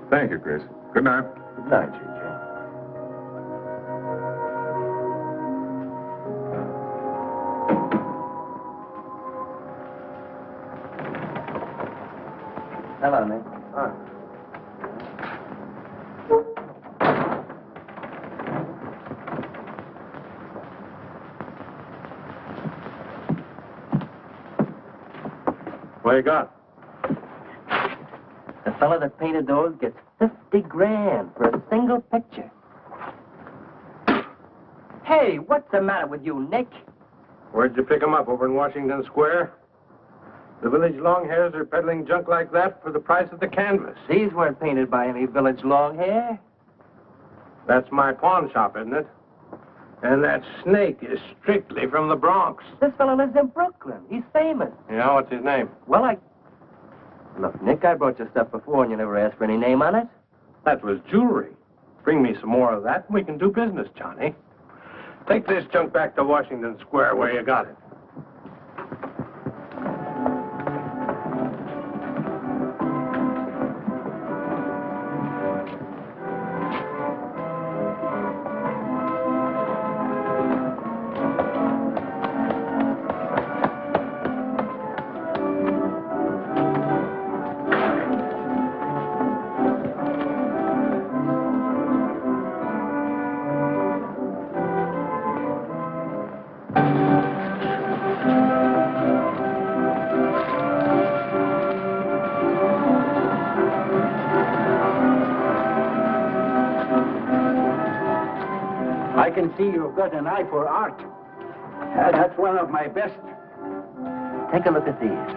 S1: Thank you, Chris. Good night.
S3: Good night, J.J.
S8: Hello, Nick.
S1: What you got?
S8: The fella that painted those gets $50,000 for a single picture. Hey, what's the matter with you, Nick?
S4: Where'd you pick 'em up? Over in Washington Square? The village long hairs are peddling junk like that for the price of the canvas.
S8: These weren't painted by any village long hair.
S4: That's my pawn shop, isn't it? And that snake is strictly from the Bronx.
S8: This fella lives in Brooklyn. He's famous.
S4: Yeah, what's his name?
S8: Well, Look, Nick, I brought you stuff before and you never asked for any name on it.
S4: That was jewelry. Bring me some more of that and we can do business, Johnny. Take this junk back to Washington Square where you got it.
S3: I can see you've got an eye for art. That's one of my best.
S8: Take a look at these.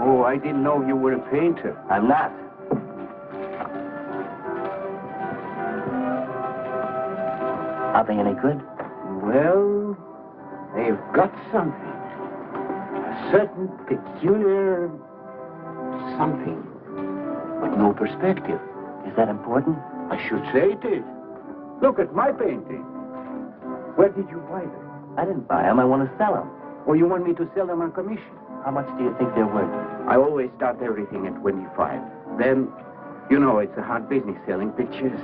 S4: Oh, I didn't know you were a painter.
S8: I'm not. Are they any good?
S4: Well, they've got something. A certain peculiar something. But no perspective.
S8: Is that important?
S4: I should say it is. Look at my painting. Where did you buy them?
S8: I didn't buy them. I want to sell them.
S4: Or you want me to sell them on commission?
S8: How much do you think they're worth?
S4: I always start everything at 25. Then, you know, it's a hard business selling pictures.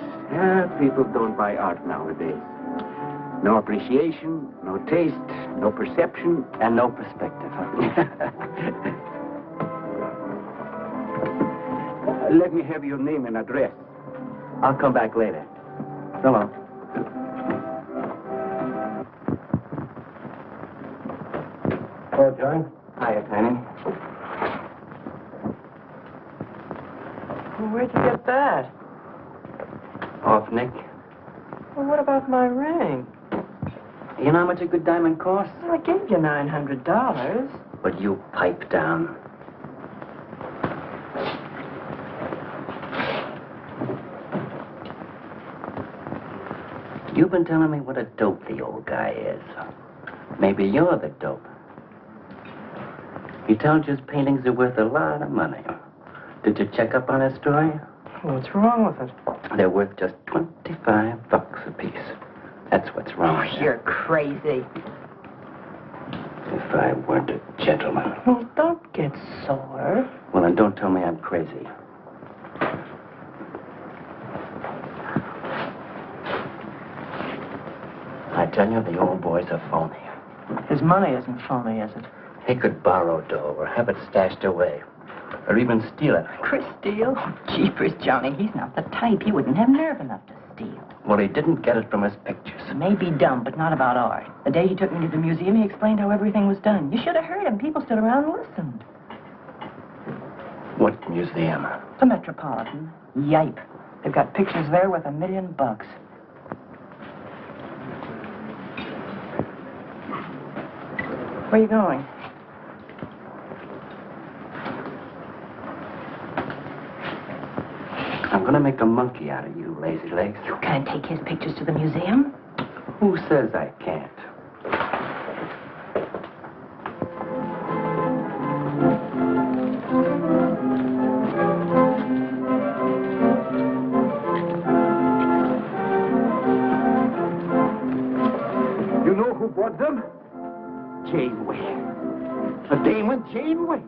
S4: People don't buy art nowadays. No appreciation, no taste, no perception.
S8: And no perspective, huh?
S4: Let me have your name and address.
S8: I'll come back later. So long. Hello, John.
S11: Hiya, Tiny.
S6: Well, where'd you get that?
S11: Off Nick.
S6: Well, what about my ring?
S11: You know how much a good diamond costs?
S6: Well, I gave you $900.
S11: But you pipe down. You've been telling me what a dope the old guy is. Maybe you're the dope. He tells you his paintings are worth a lot of money. Did you check up on his story?
S6: What's wrong with it?
S11: They're worth just $25 a piece. That's what's wrong.
S6: Oh, you're crazy.
S11: If I weren't a gentleman.
S6: Well, don't get sore.
S11: Well, then don't tell me I'm crazy. I tell you, the old boy's a phony.
S6: His money isn't phony, is it?
S11: He could borrow dough or have it stashed away. Or even steal it.
S6: Chris steal? Jeepers, Johnny, he's not the type. He wouldn't have nerve enough to steal.
S11: Well, he didn't get it from his pictures.
S6: He may be dumb, but not about art. The day he took me to the museum, he explained how everything was done. You should have heard him. People stood around and listened.
S11: What museum?
S6: The Metropolitan. Yipe. They've got pictures there worth $1 million. Where are you going?
S11: I'm gonna make a monkey out of you, lazy legs.
S6: You can't take his pictures to the museum.
S11: Who says I can't?
S4: You know who bought them? Janeway. A Damon Janeway.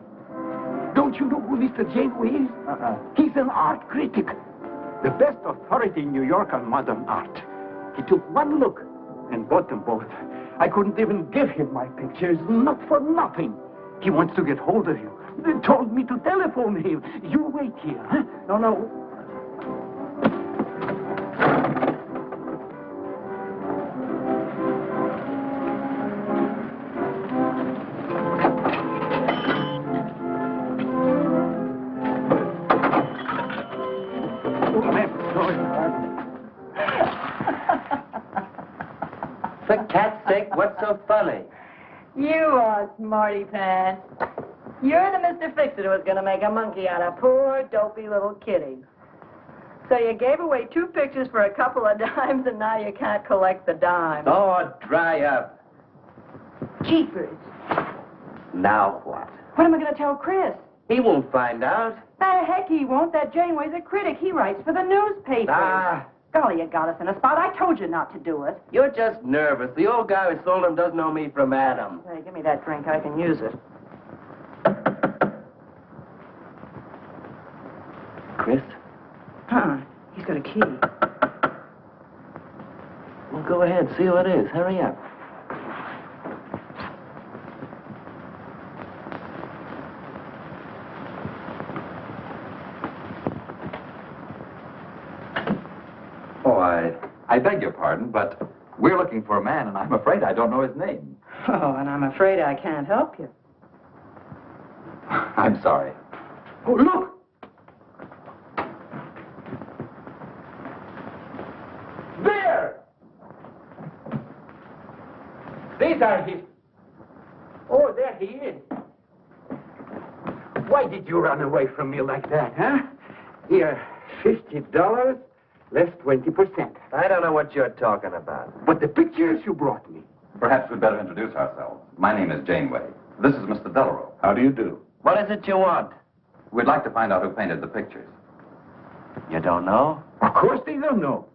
S4: Don't you know who Mr. Janeway is? He's an art critic. The best authority in New York on modern art. He took one look and bought them both. I couldn't even give him my pictures, not for nothing. He wants to get hold of you. They told me to telephone him. You wait here, huh? No.
S8: For cat's sake, what's so funny?
S6: You are smarty pants. You're the Mr. Fix-It who was going to make a monkey out of poor, dopey little kitty. So you gave away 2 pictures for a couple of dimes, and now you can't collect the dimes.
S8: Oh, dry up.
S6: Jeepers.
S8: Now what?
S6: What am I going to tell Chris?
S8: He won't find out.
S6: The heck he won't. That Janeway's a critic. He writes for the newspaper.
S8: Ah.
S6: Golly, you got us in a spot. I told you not to do it.
S8: You're just nervous. The old guy who sold him doesn't know me from Adam.
S6: Hey, give me that drink. I can use it.
S8: Chris?
S6: Huh. He's got a key.
S8: Well, go ahead. See who it is. Hurry up.
S12: Oh, I beg your pardon, but we're looking for a man, and I'm afraid I don't know his name.
S6: Oh, and I'm afraid I can't help you.
S12: I'm sorry.
S4: Oh, look! There! These are his... Oh, there he is.
S8: Why did you run away from me like that, huh? Here, $50, less 20%. I don't know what you're talking about. But the pictures you brought me.
S12: Perhaps we'd better introduce ourselves. My name is Janeway. This is Mr. Delarue.
S3: How do you do?
S8: What is it you want?
S12: We'd like to find out who painted the pictures.
S8: You don't know? Of course they don't know.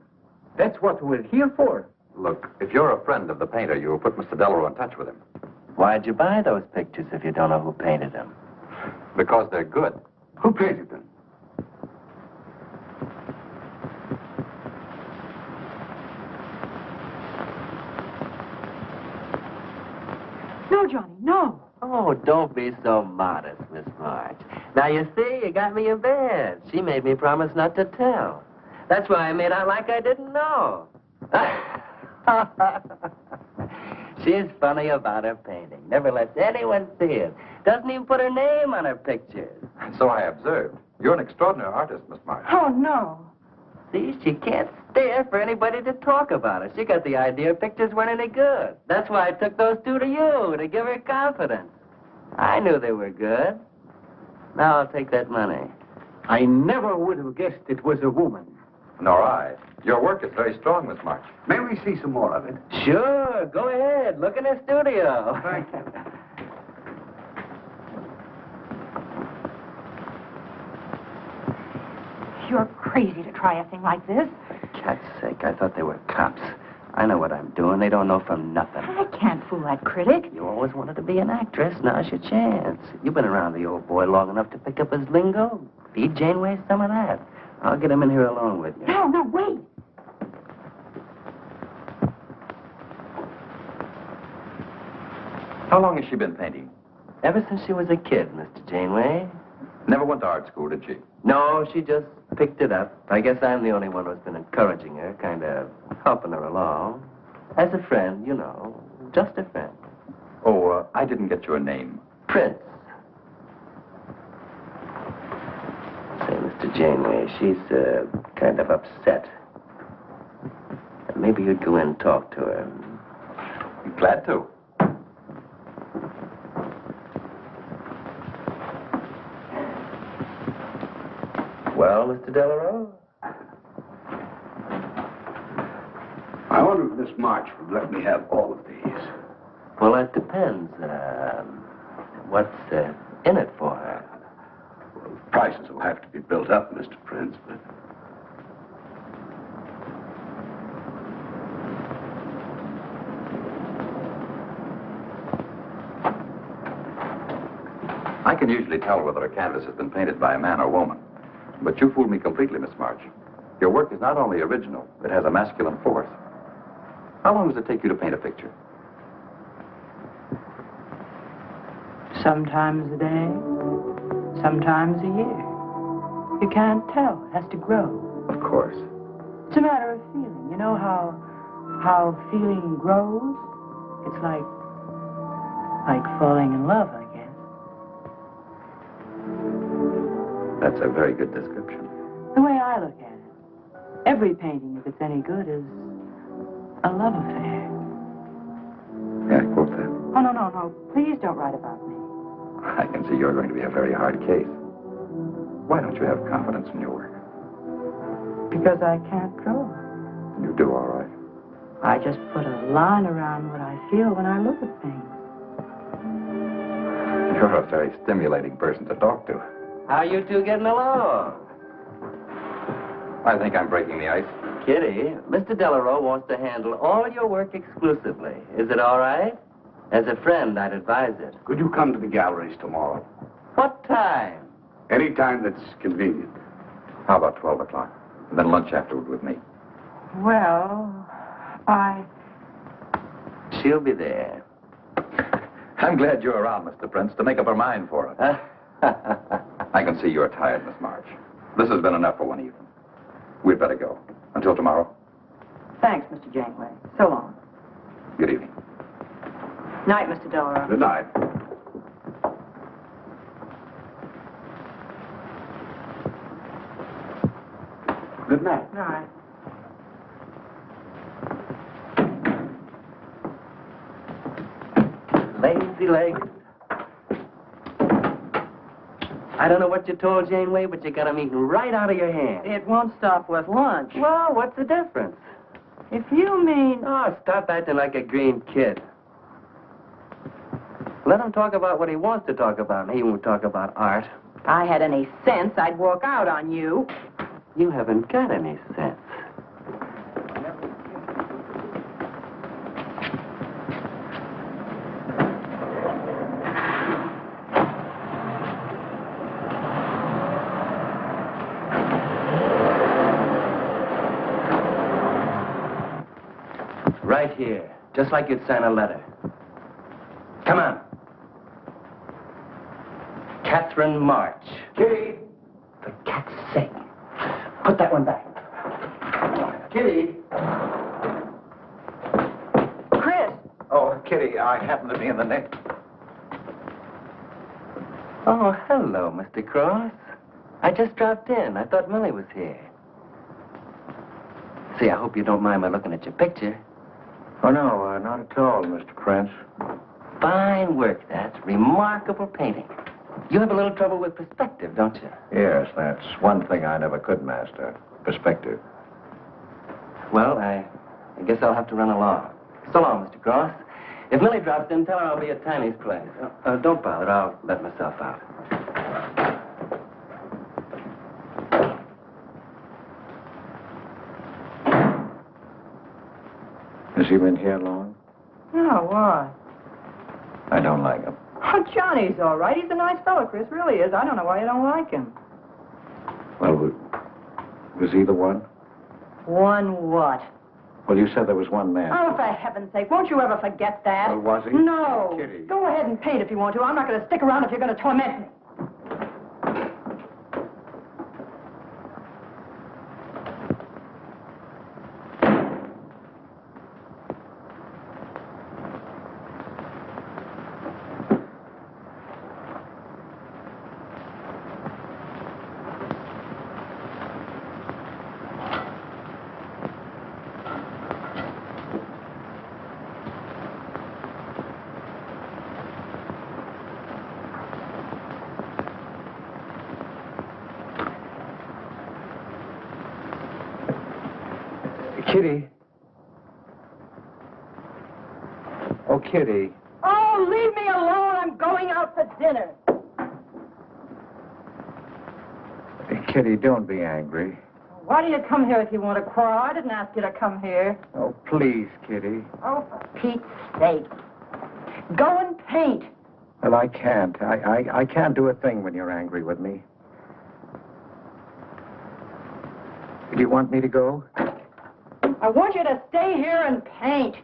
S8: That's what we're here for.
S12: Look, if you're a friend of the painter, you'll put Mr. Delarue in touch with him.
S8: Why'd you buy those pictures if you don't know who painted them?
S12: Because they're good.
S3: Who painted them?
S6: No, Johnny, no.
S8: Oh, don't be so modest, Miss March. Now, you see, you got me in bed. She made me promise not to tell. That's why I made out like I didn't know. She's funny about her painting. Never lets anyone see it. Doesn't even put her name on her pictures.
S12: So I observed. You're an extraordinary artist, Miss March.
S6: Oh, no.
S8: See, she can't stand for anybody to talk about her. She got the idea pictures weren't any good. That's why I took those two to you, to give her confidence. I knew they were good. Now I'll take that money.
S5: I never would have guessed it was a woman.
S12: Nor I. Your work is very strong, Miss March.
S3: May we see some more of it?
S8: Sure, go ahead. Look in the studio.
S3: Thank you.
S6: You're crazy to try a thing like this.
S8: For cat's sake, I thought they were cops. I know what I'm doing. They don't know from nothing.
S6: I can't fool that critic.
S8: You always wanted to be an actress. Now's your chance. You've been around the old boy long enough to pick up his lingo. Feed Janeway some of that. I'll get him in here alone with you.
S6: No, wait.
S12: How long has she been painting?
S8: Ever since she was a kid, Mr. Janeway.
S12: Never went to art school, did she?
S8: No, she just picked it up. I guess I'm the only one who's been encouraging her, kind of helping her along. As a friend, you know, just a friend.
S12: Oh, I didn't get your name.
S8: Prince. Say, Mr. Janeway, she's kind of upset. Maybe you'd go in and talk to her.
S12: Glad to.
S8: Well, Mr. Delarue?
S3: I wonder if Miss March would let me have all of these.
S8: Well, that depends. What's in it for her?
S3: Well, prices will have to be built up, Mr. Prince, but...
S12: I can usually tell whether a canvas has been painted by a man or woman. But you fooled me completely, Miss March. Your work is not only original, it has a masculine force. How long does it take you to paint a picture?
S6: Sometimes a day, sometimes a year. You can't tell. It has to grow.
S12: Of course.
S6: It's a matter of feeling. You know how feeling grows? It's like falling in love, I guess.
S12: That's a very good description.
S6: The way I look at it, every painting, if it's any good, is a love affair.
S12: Yeah, quote that.
S6: Oh, no. Please don't write about me.
S12: I can see you're going to be a very hard case. Why don't you have confidence in your work?
S6: Because I can't draw.
S12: You do all right.
S6: I just put a line around what I feel when I look at things.
S12: You're a very stimulating person to talk to.
S8: How you two getting along?
S12: I think I'm breaking the ice.
S8: Kitty, Mr. Delarue wants to handle all your work exclusively. Is it all right? As a friend, I'd advise it.
S3: Could you come to the galleries tomorrow?
S8: What time?
S3: Any time that's convenient.
S12: How about 12 o'clock? And then lunch afterward with me.
S6: Well,
S8: She'll be there.
S12: I'm glad you're around, Mr. Prince, to make up her mind for it. I can see you're tired, Miss March. This has been enough for one evening. We'd better go. Until tomorrow.
S6: Thanks, Mr. Janeway. So long.
S12: Good evening.
S6: Night, Mr. Delarue.
S3: Good night. Good night.
S6: Night.
S8: Lazy legs. I don't know what you told Janeway, but you got 'em eating right out of your hand.
S6: It won't stop with lunch.
S8: Well, what's the difference?
S6: If you mean...
S8: Oh, stop acting like a green kid. Let him talk about what he wants to talk about, and he won't talk about art.
S6: If I had any sense, I'd walk out on you.
S8: You haven't got any sense. Right here, just like you'd sign a letter. Come on. Catherine March.
S3: Kitty!
S8: For cat's sake. Put that one back. Kitty.
S6: Chris!
S3: Oh, Kitty, I happen to be in the next.
S8: Oh, hello, Mr. Cross. I just dropped in. I thought Millie was here. See, I hope you don't mind my looking at your picture.
S4: Oh, no, not at all, Mr. Prince.
S8: Fine work, that's remarkable painting. You have a little trouble with perspective, don't you?
S4: Yes, that's one thing I never could master. Perspective.
S8: Well, I guess I'll have to run along. So long, Mr. Cross. If Millie drops in, tell her I'll be at Tiny's place. Don't bother. I'll let myself out.
S4: Has he been here long?
S6: No, why?
S4: I don't like him.
S6: Oh, Johnny's all right. He's a nice fellow, Chris. Really is. I don't know why you don't like him.
S4: Well, was he the one?
S6: One what?
S4: Well, you said there was one man.
S6: Oh, for heaven's sake, won't you ever forget that?
S4: Well, was he?
S6: No.
S4: Kitty.
S6: Go ahead and paint if you want to. I'm not going to stick around if you're going to torment me.
S4: Kitty. Oh, Kitty.
S6: Oh, leave me alone. I'm going out for dinner.
S4: Kitty, don't be angry.
S6: Why do you come here if you want to quarrel? I didn't ask you to come here.
S4: Oh, please, Kitty.
S6: Oh, for Pete's sake. Go and paint.
S4: Well, I can't. I can't do a thing when you're angry with me. Do you want me to go?
S6: I want you to stay here and paint.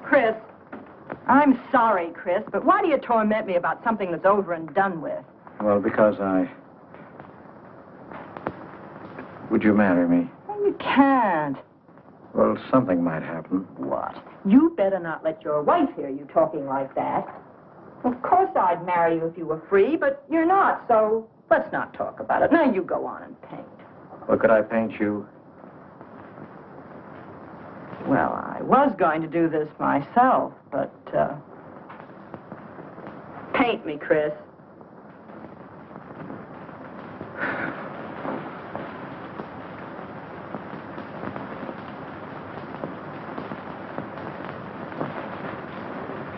S6: Chris, I'm sorry, Chris, but why do you torment me about something that's over and done with?
S4: Well, because Would you marry me?
S6: Well, you can't.
S4: Well, something might happen.
S6: What? You better not let your wife hear you talking like that. Of course I'd marry you if you were free, but you're not, so let's not talk about it. Now you go on and paint.
S4: Well, could I paint you?
S6: Well, I was going to do this myself, but, paint me, Chris.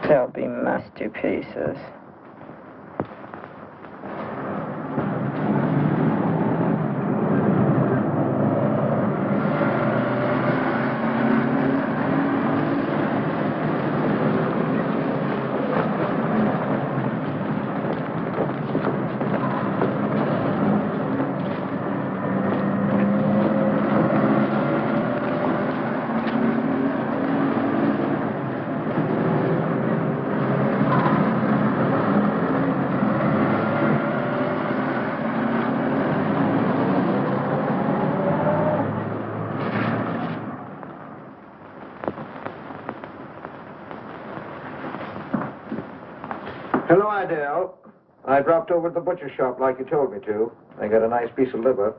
S6: They'll be masterpieces.
S4: Hello, Idell. I dropped over to the butcher shop like you told me to. I got a nice piece of liver.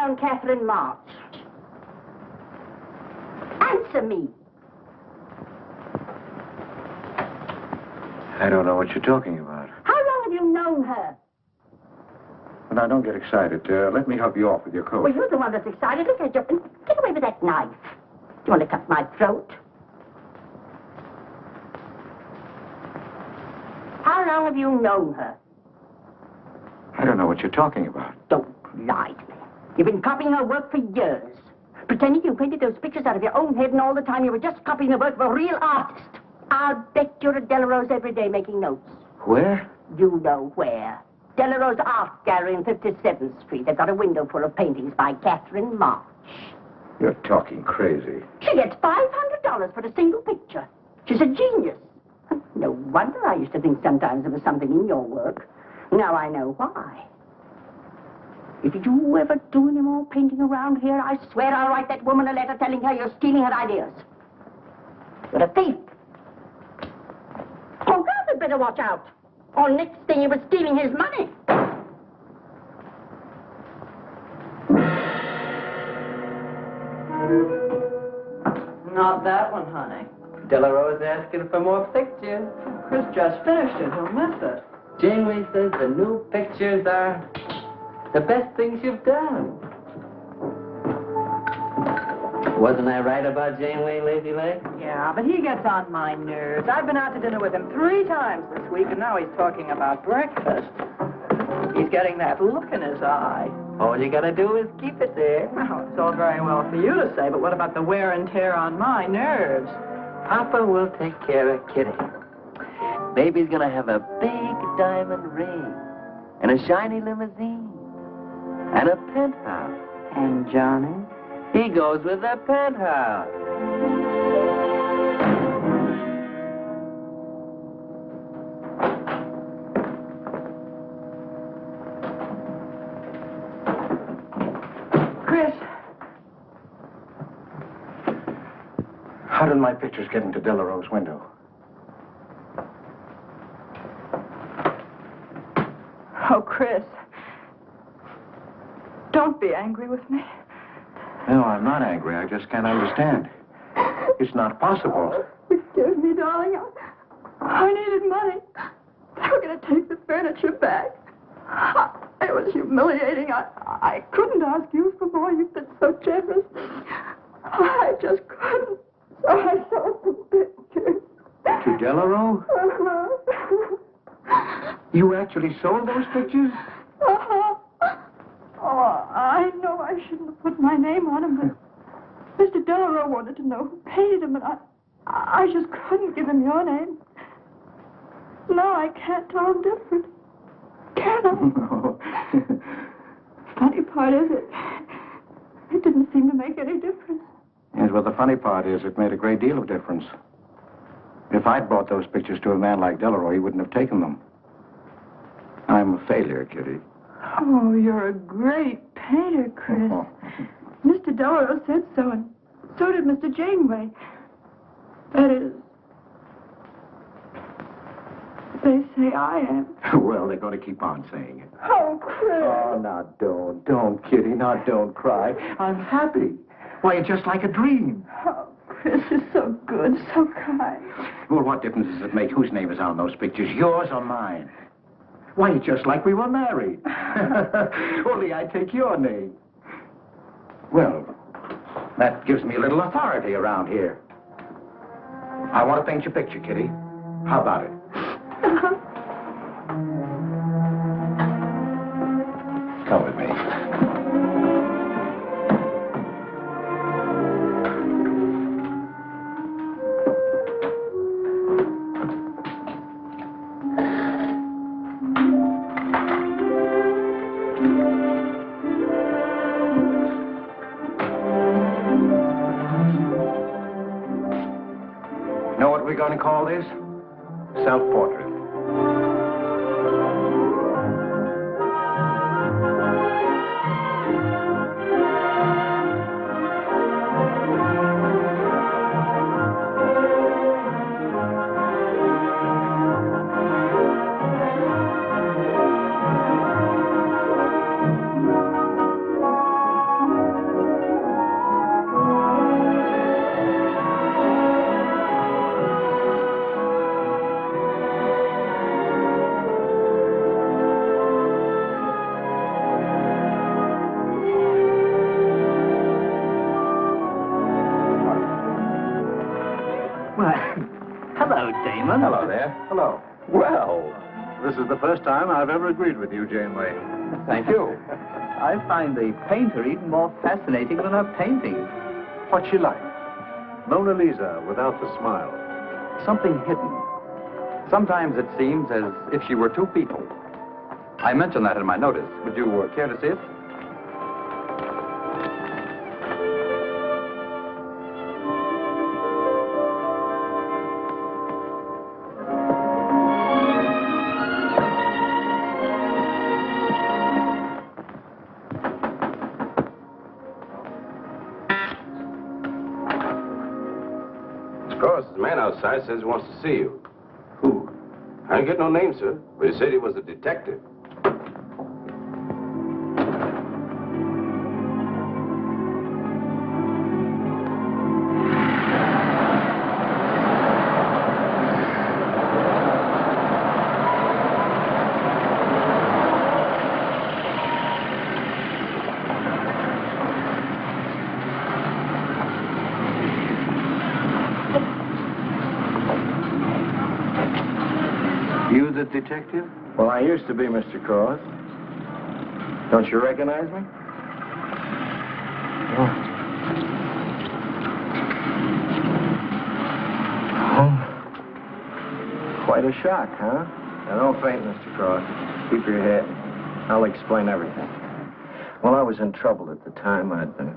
S7: on Catherine March? Answer me.
S4: I don't know what you're talking about.
S7: How long have you known her?
S4: Now, don't get excited. Let me help you off with your coat.
S7: Well, you're the one that's excited. Look at you. Get away with that knife. Do you want to cut my throat? How long have you known her?
S4: I don't know what you're talking about.
S7: Don't lie to me. You've been copying her work for years. Pretending you painted those pictures out of your own head, and all the time you were just copying the work of a real artist. I'll bet you're at Delarose every day making notes.
S4: Where?
S7: You know where. Delarose Art Gallery in 57th Street. They've got a window full of paintings by Catherine March.
S4: You're talking crazy.
S7: She gets $500 for a single picture. She's a genius. No wonder I used to think sometimes there was something in your work. Now I know why. If you ever do any more painting around here, I swear I'll write that woman a letter telling her you're stealing her ideas. You're a thief. Oh, God had better watch out. Or next thing you were stealing his money.
S6: Not that one, honey. Delarose asking for more pictures. Chris just finished it. He'll miss it.
S8: Janeway says the new pictures are the best things you've done. Wasn't I right about Janeway, Lazy Leg?
S6: Yeah, but he gets on my nerves. I've been out to dinner with him 3 times this week, and now he's talking about breakfast. He's getting that look in his eye.
S8: All you gotta do is keep it there.
S6: Well, it's all very well for you to say, but what about the wear and tear on my nerves?
S8: Papa will take care of Kitty. Baby's gonna have a big diamond ring, and a shiny limousine, and a penthouse.
S6: And Johnny?
S8: He goes with the penthouse.
S6: Chris.
S4: How did my pictures get into Delarose's window?
S6: Oh, Chris. Don't be angry with me.
S4: No, I'm not angry. I just can't understand. It's not possible.
S6: Forgive me, darling. I needed money. They were going to take the furniture back. It was humiliating. I couldn't ask you for more. You've been so generous. I just couldn't. So I sold the pictures.
S4: To Delarose? You actually sold those pictures?
S6: Oh, I know I shouldn't have put my name on them, but Mr. Delarose wanted to know who paid him, and I just couldn't give him your name. No, I can't tell him different. Can I?
S4: No.
S6: Funny part is it didn't seem to make any difference.
S4: Yes, well, the funny part is it made a great deal of difference. If I'd brought those pictures to a man like Delarose, he wouldn't have taken them. I'm a failure, Kitty.
S6: Oh, you're a great painter, Chris.
S4: Oh.
S6: Mr. Delarose said so, and so did Mr. Janeway. That is, they say I am.
S4: Well, they're going to keep on saying it.
S6: Oh, Chris.
S4: Oh, now don't, Kitty. Now don't cry. I'm happy. Why, it's just like a dream.
S6: Oh, Chris is so good, so kind.
S4: Well, what difference does it make whose name is on those pictures, yours or mine? Why, it's just like we were married. Only I take your name. Well, that gives me a little authority around here. I want to paint your picture, Kitty. How about it? Come with me. Know what we're going to call this? Self-portrait.
S3: gentlemen.
S4: Hello there.
S3: Hello.
S1: Well, this is the first time I've ever agreed with you, Janeway.
S4: Thank you.
S3: I find the painter even more fascinating than her painting.
S1: What's she like? Mona Lisa without the smile.
S12: Something hidden. Sometimes it seems as if she were two people. I mentioned that in my notice. Would you care to see it?
S13: The man outside says he wants to see you.
S3: Who?
S13: I didn't get no name, sir, but he said he was a detective.
S4: You the detective? Well, I used to be, Mr. Cross. Don't you recognize me? Oh. Quite a shock, huh? Now, don't faint, Mr. Cross. Keep your head. I'll explain everything. Well, I was in trouble at the time. I'd been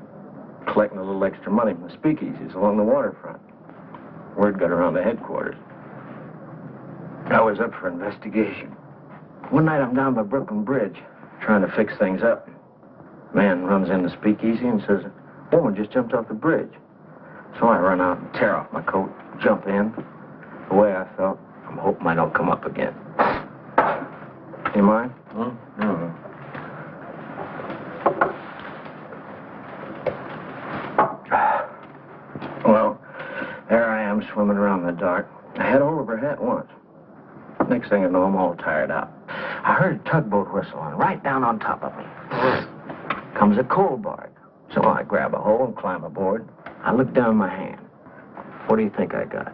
S4: collecting a little extra money from the speakeasies along the waterfront. Word got around to headquarters. I was up for investigation. One night I'm down by Brooklyn Bridge, trying to fix things up. Man runs in the speakeasy and says, a woman just jumped off the bridge. So I run out and tear off my coat, jump in. The way I felt, I'm hoping I don't come up again. You mind? Well, there I am swimming around in the dark. I had hold of her hat once. Next thing I know, I'm all tired out. I heard a tugboat whistling right down on top of me. Comes a coal barge. So I grab a hole and climb aboard. I look down my hand. What do you think I got?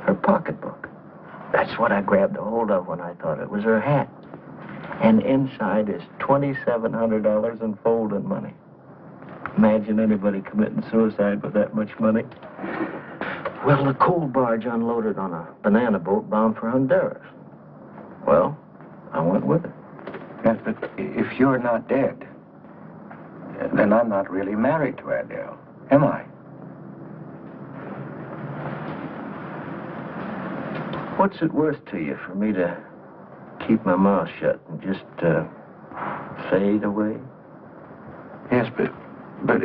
S4: Her pocketbook. That's what I grabbed a hold of when I thought it was her hat. And inside is $2,700 in folding money. Imagine anybody committing suicide with that much money. Well, the coal barge unloaded on a banana boat bound for Honduras. Well, I went with it.
S3: Yes, but if you're not dead, then I'm not really married to Adele, am I?
S4: What's it worth to you for me to keep my mouth shut and just fade away?
S3: Yes, but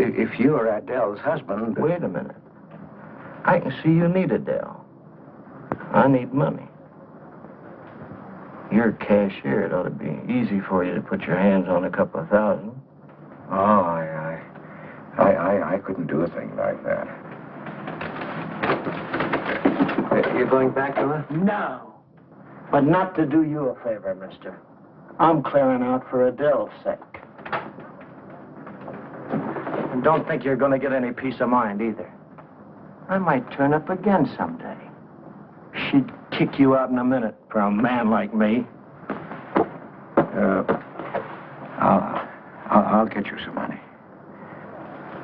S3: if you're Adele's husband...
S4: Wait a minute. I can see you need Adele. I need money. You're a cashier. It ought to be easy for you to put your hands on a couple of thousand.
S3: Oh, I couldn't do a thing like that.
S4: You're going back to her? No. But not to do you a favor, mister. I'm clearing out for Adele's sake. And don't think you're going to get any peace of mind either. I might turn up again someday. She'd kick you out in a minute for a man like me.
S3: I'll get you some money.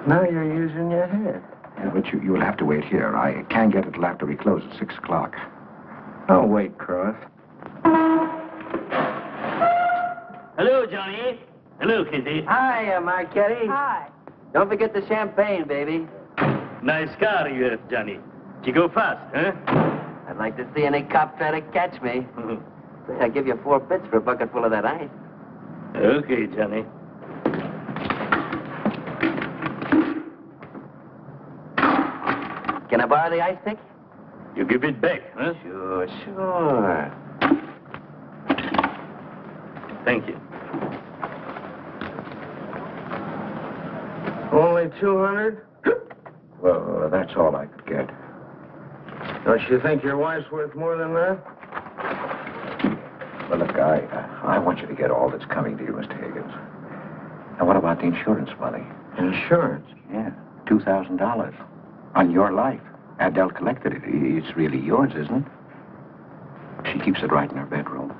S4: Now you're using your head.
S3: Yeah, but you'll have to wait here. I can't get it till after we close at 6 o'clock.
S4: I'll wait, Cross.
S14: Hello, Johnny. Hello, Kitty.
S8: Hi, Marquetti.
S6: Hi.
S8: Don't forget the champagne, baby.
S14: Nice car you have, Johnny. You go fast, huh?
S8: I'd like to see any cop try to catch me. I'll give you 4 bits for a bucket full of that ice.
S14: Okay, Johnny.
S8: Can I borrow the ice pick?
S14: You give it back, huh?
S8: Sure.
S14: Thank you.
S4: Only 200?
S3: Well, that's all I could get.
S4: Don't you think your wife's worth more than that?
S3: Well, look, I want you to get all that's coming to you, Mr. Higgins. Now, what about the insurance money?
S4: Insurance?
S3: Yeah, $2,000. On your life. Adele collected it. It's really yours, isn't it?
S4: She keeps it right in her bedroom.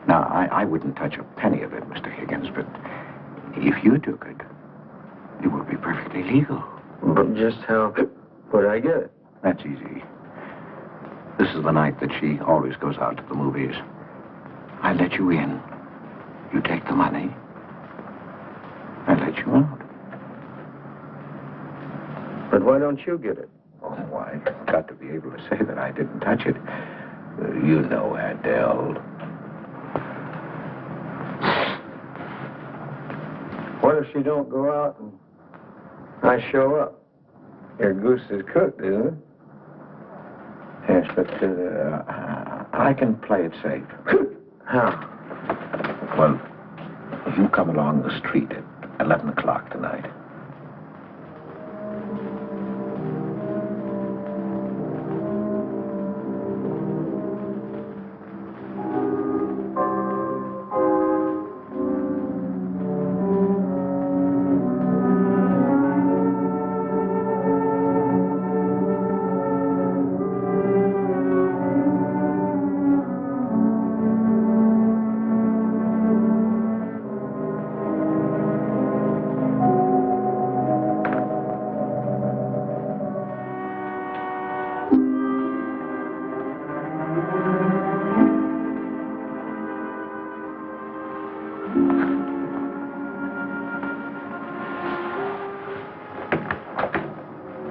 S4: Now, I wouldn't touch a penny of it, Mr. Higgins, but if you took it, it would be perfectly legal.
S8: But just how would I get it?
S4: That's easy. This is the night that she always goes out to the movies. I let you in. You take the money. I let you out.
S8: But why don't you get it?
S4: Oh, I've got to be able to say that I didn't touch it. You know, Adele.
S8: What if she don't go out and I show up? Your goose is cooked, isn't it?
S4: Yes, but I can play it safe.
S8: How?
S4: Well, you come along the street at 11 o'clock tonight.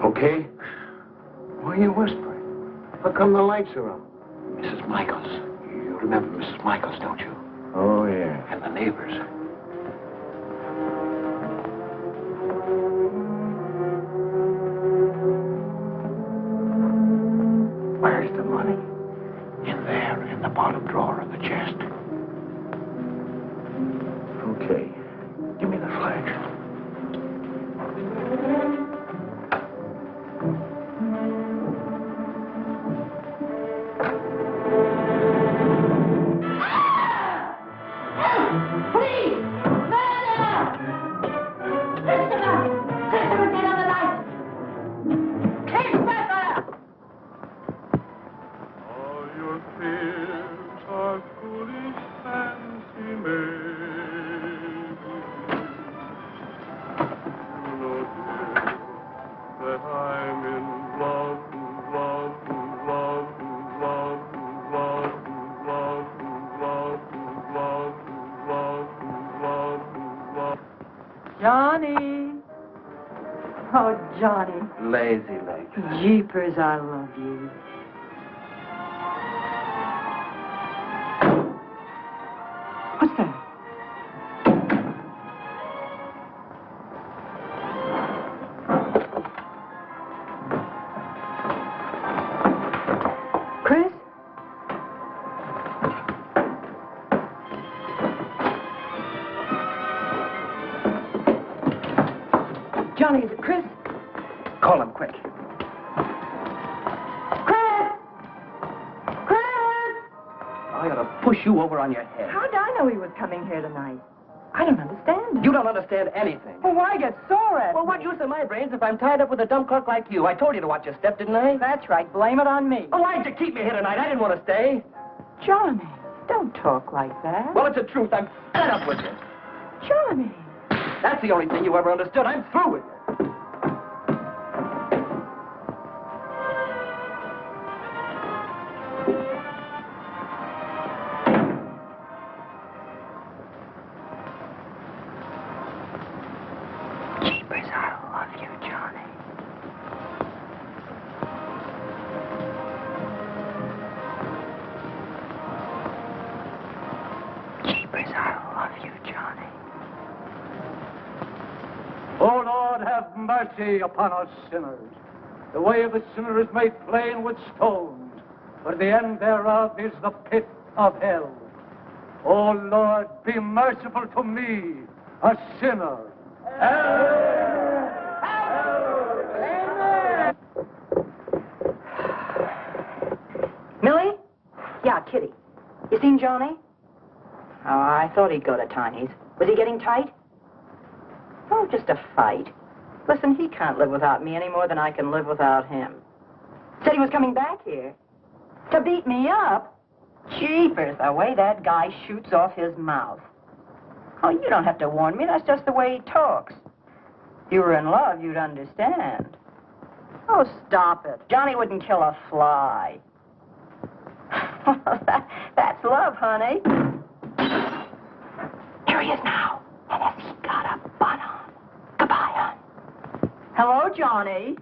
S8: Okay? Why are you whispering? How come the lights are on?
S4: Mrs. Michaels. You remember Mrs. Michaels, don't you?
S8: Oh, yeah.
S4: And the neighbors. Where's the money? In there, in the bottom drawer of the chest.
S8: Okay.
S4: Give me the flash.
S6: Johnny. Oh, Johnny.
S8: Lazy legs.
S6: Jeepers, I love you. What's that? Chris? Johnny, is it Chris?
S8: Call him quick.
S6: Chris! Chris!
S8: I ought to push you over on your head.
S6: How'd I know he was coming here tonight? I don't understand it.
S8: You don't understand anything.
S6: Well, why get sore at
S8: Well,
S6: me?
S8: what use are my brains if I'm tied up with a dumb clerk like you? I told you to watch your step, didn't I?
S6: That's right. Blame it on me.
S8: Oh, why'd you keep me here tonight? I didn't want to stay.
S6: Johnny, don't talk like that.
S8: Well, it's the truth. I'm fed up with you.
S6: Johnny.
S8: That's the only thing you ever understood. I'm through with you.
S6: Jeepers, I love you, Johnny. Jeepers, I love you, Johnny.
S15: O Lord, have mercy upon us sinners. The way of the sinner is made plain with stones, but the end thereof is the pit of hell. O Lord, be merciful to me, a sinner.
S6: Millie? Yeah, Kitty. You seen Johnny? Oh, I thought he'd go to Tiny's. Was he getting tight? Oh, just a fight. Listen, he can't live without me any more than I can live without him. Said he was coming back here. To beat me up? Jeepers, the way that guy shoots off his mouth. Oh, you don't have to warn me. That's just the way he talks. If you were in love, you'd understand. Oh, stop it. Johnny wouldn't kill a fly. That's love, honey. Here he is now. And has he got a butt on? Goodbye, hon. Hello, Johnny.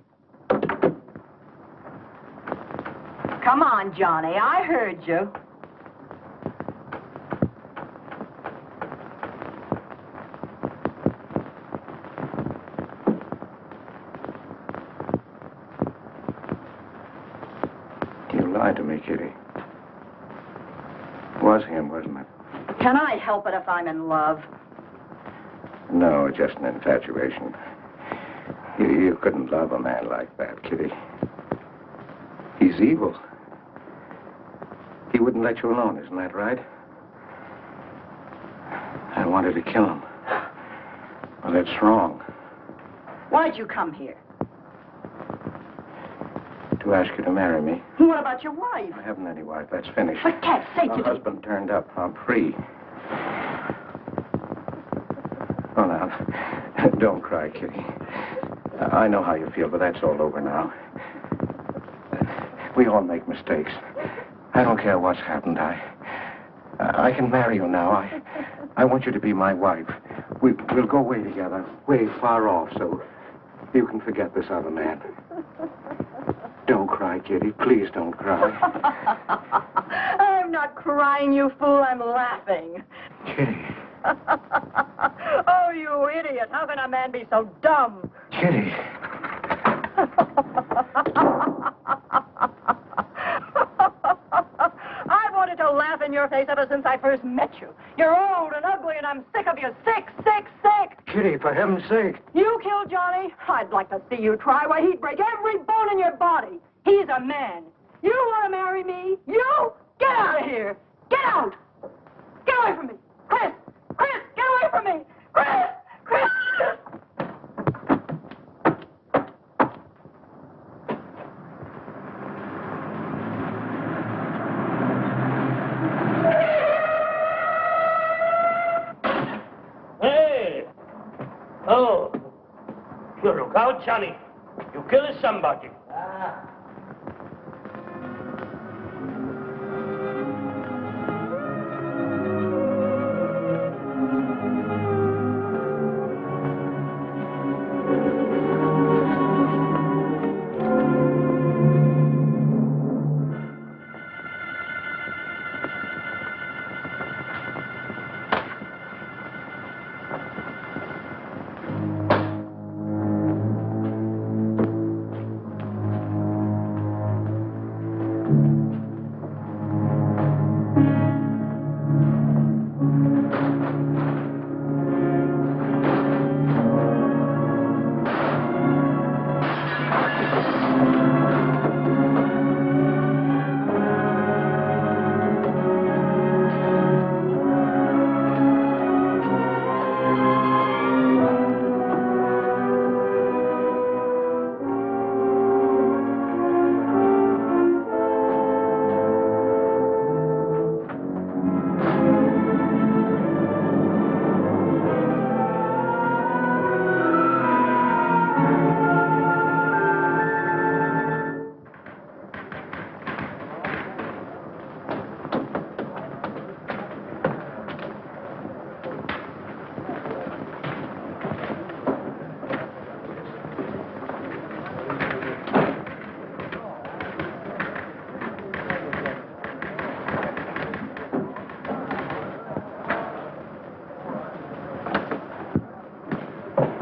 S6: Come on, Johnny. I heard you.
S4: You lied to me, Kitty. It was him, wasn't it?
S6: Can I help it if I'm in love?
S4: No, just an infatuation. You couldn't love a man like that, Kitty. He's evil. He wouldn't let you alone, isn't that right? I wanted to kill him. Well, that's wrong.
S6: Why'd you come here?
S4: To ask you to marry me.
S6: What about your wife?
S4: I haven't any wife. That's finished.
S6: For cat's sake,
S4: My
S6: you
S4: husband turned up. I'm free. Oh, now, don't cry, Kitty. I know how you feel, but that's all over now. We all make mistakes. I don't care what's happened. I can marry you now. I want you to be my wife. We'll go away together, way far off, so you can forget this other man. Don't cry, Kitty. Please don't cry.
S6: I'm not crying, you fool. I'm laughing.
S4: Kitty.
S6: Oh, you idiot. How can a man be so dumb?
S4: Kitty.
S6: I wanted to laugh in your face ever since I first met you. You're old and ugly, and I'm sick of you. Sick, sick, sick.
S4: Kitty, for heaven's sake.
S6: You killed Johnny? I'd like to see you try. Why, he'd break every bone in your body. He's a man. You want to marry me? You? Get out of here. Get out. Get away from me. Chris! Chris, get away from me. Chris! Chris!
S14: Hey! Oh. You look out, Johnny. You killed somebody.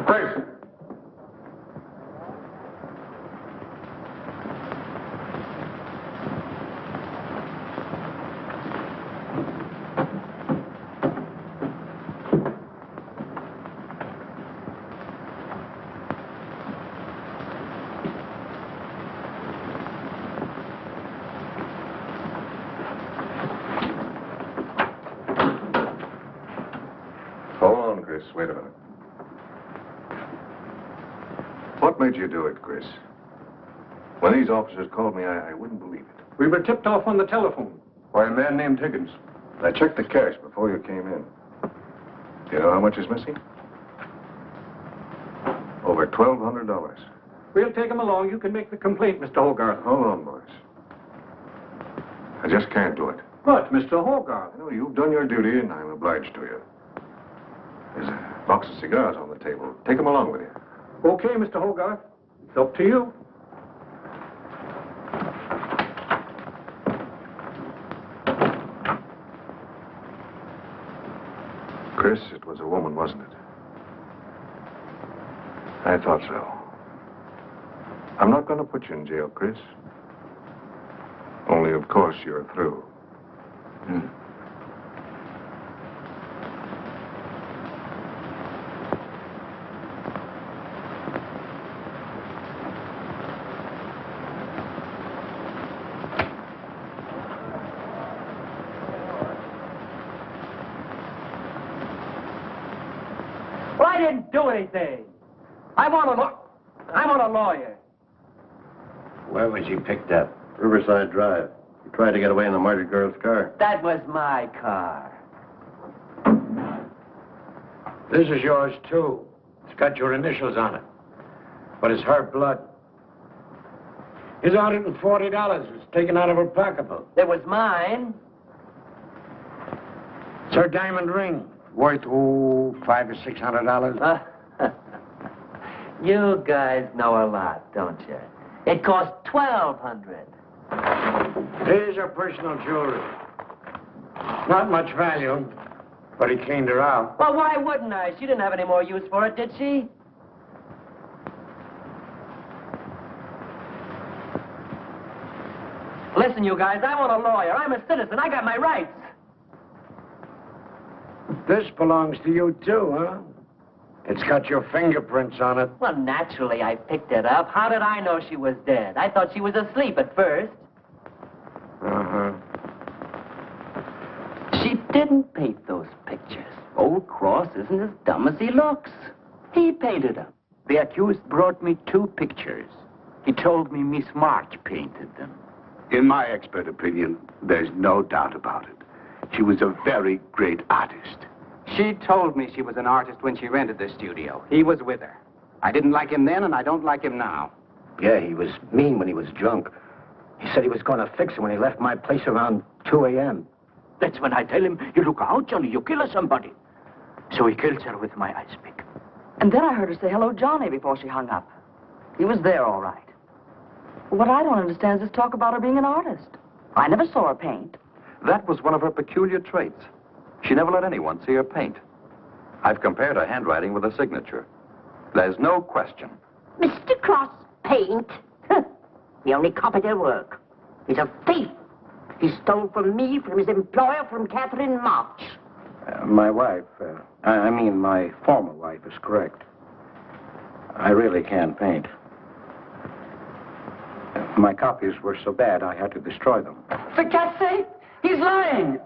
S1: Chris! Hold on, Chris. Wait a minute. What made you do it, Chris? When these officers called me, I wouldn't believe it.
S5: We were tipped off on the telephone.
S1: Why, a man named Higgins. I checked the cash before you came in. Do you know how much is missing? Over $1,200.
S11: We'll take him along. You can make the complaint, Mr. Hogarth.
S1: Hold on, boys. I just can't do it.
S11: But, Mr. Hogarth.
S1: I know you've done your duty, and I'm obliged to you. There's a box of cigars on the table. Take them along with you.
S11: Okay, Mr. Hogarth. It's up to you.
S1: Chris, it was a woman, wasn't it? I thought so. I'm not going to put you in jail, Chris. Only, of course, you're through.
S14: Well, I didn't do anything. I want a lawyer.
S8: Where was he picked up? Riverside Drive. He tried to get away in the murdered girl's car.
S14: That was my car.
S4: This is yours, too. It's got your initials on it. But it's her blood. His $140 was taken out of her pocketbook.
S14: It was mine.
S4: It's her diamond ring. Worth, $500 or $600.
S14: You guys know a lot, don't you? It cost $1,200.
S4: Here's her personal jewelry. Not much value, but he cleaned her out.
S14: Well, why wouldn't I? She didn't have any more use for it, did she? Listen, you guys, I want a lawyer. I'm a citizen. I got my rights.
S4: This belongs to you, too, huh? It's got your fingerprints on it.
S14: Well, naturally, I picked it up. How did I know she was dead? I thought she was asleep at first.
S4: Uh-huh.
S14: She didn't paint those pictures. Old Cross isn't as dumb as he looks. He painted them.
S3: The accused brought me 2 pictures. He told me Miss March painted them.
S16: In my expert opinion, there's no doubt about it. She was a very great artist.
S11: She told me she was an artist when she rented the studio. He was with her. I didn't like him then, and I don't like him now.
S3: Yeah, he was mean when he was drunk. He said he was going to fix it when he left my place around 2 a.m. That's when I tell him, you look out, Johnny, you kill somebody. So he kills her with my ice pick.
S6: And then I heard her say hello, Johnny, before she hung up. He was there, all right. What I don't understand is this talk about her being an artist. I never saw her paint.
S12: That was one of her peculiar traits. She never let anyone see her paint. I've compared her handwriting with her signature. There's no question.
S7: Mr. Cross paint? He only copied her work. He's a thief. He stole from me, from his employer, from Catherine March.
S4: My wife, my former wife is correct. I really can't paint. My copies were so bad, I had to destroy them.
S14: For Cat's sake, he's lying.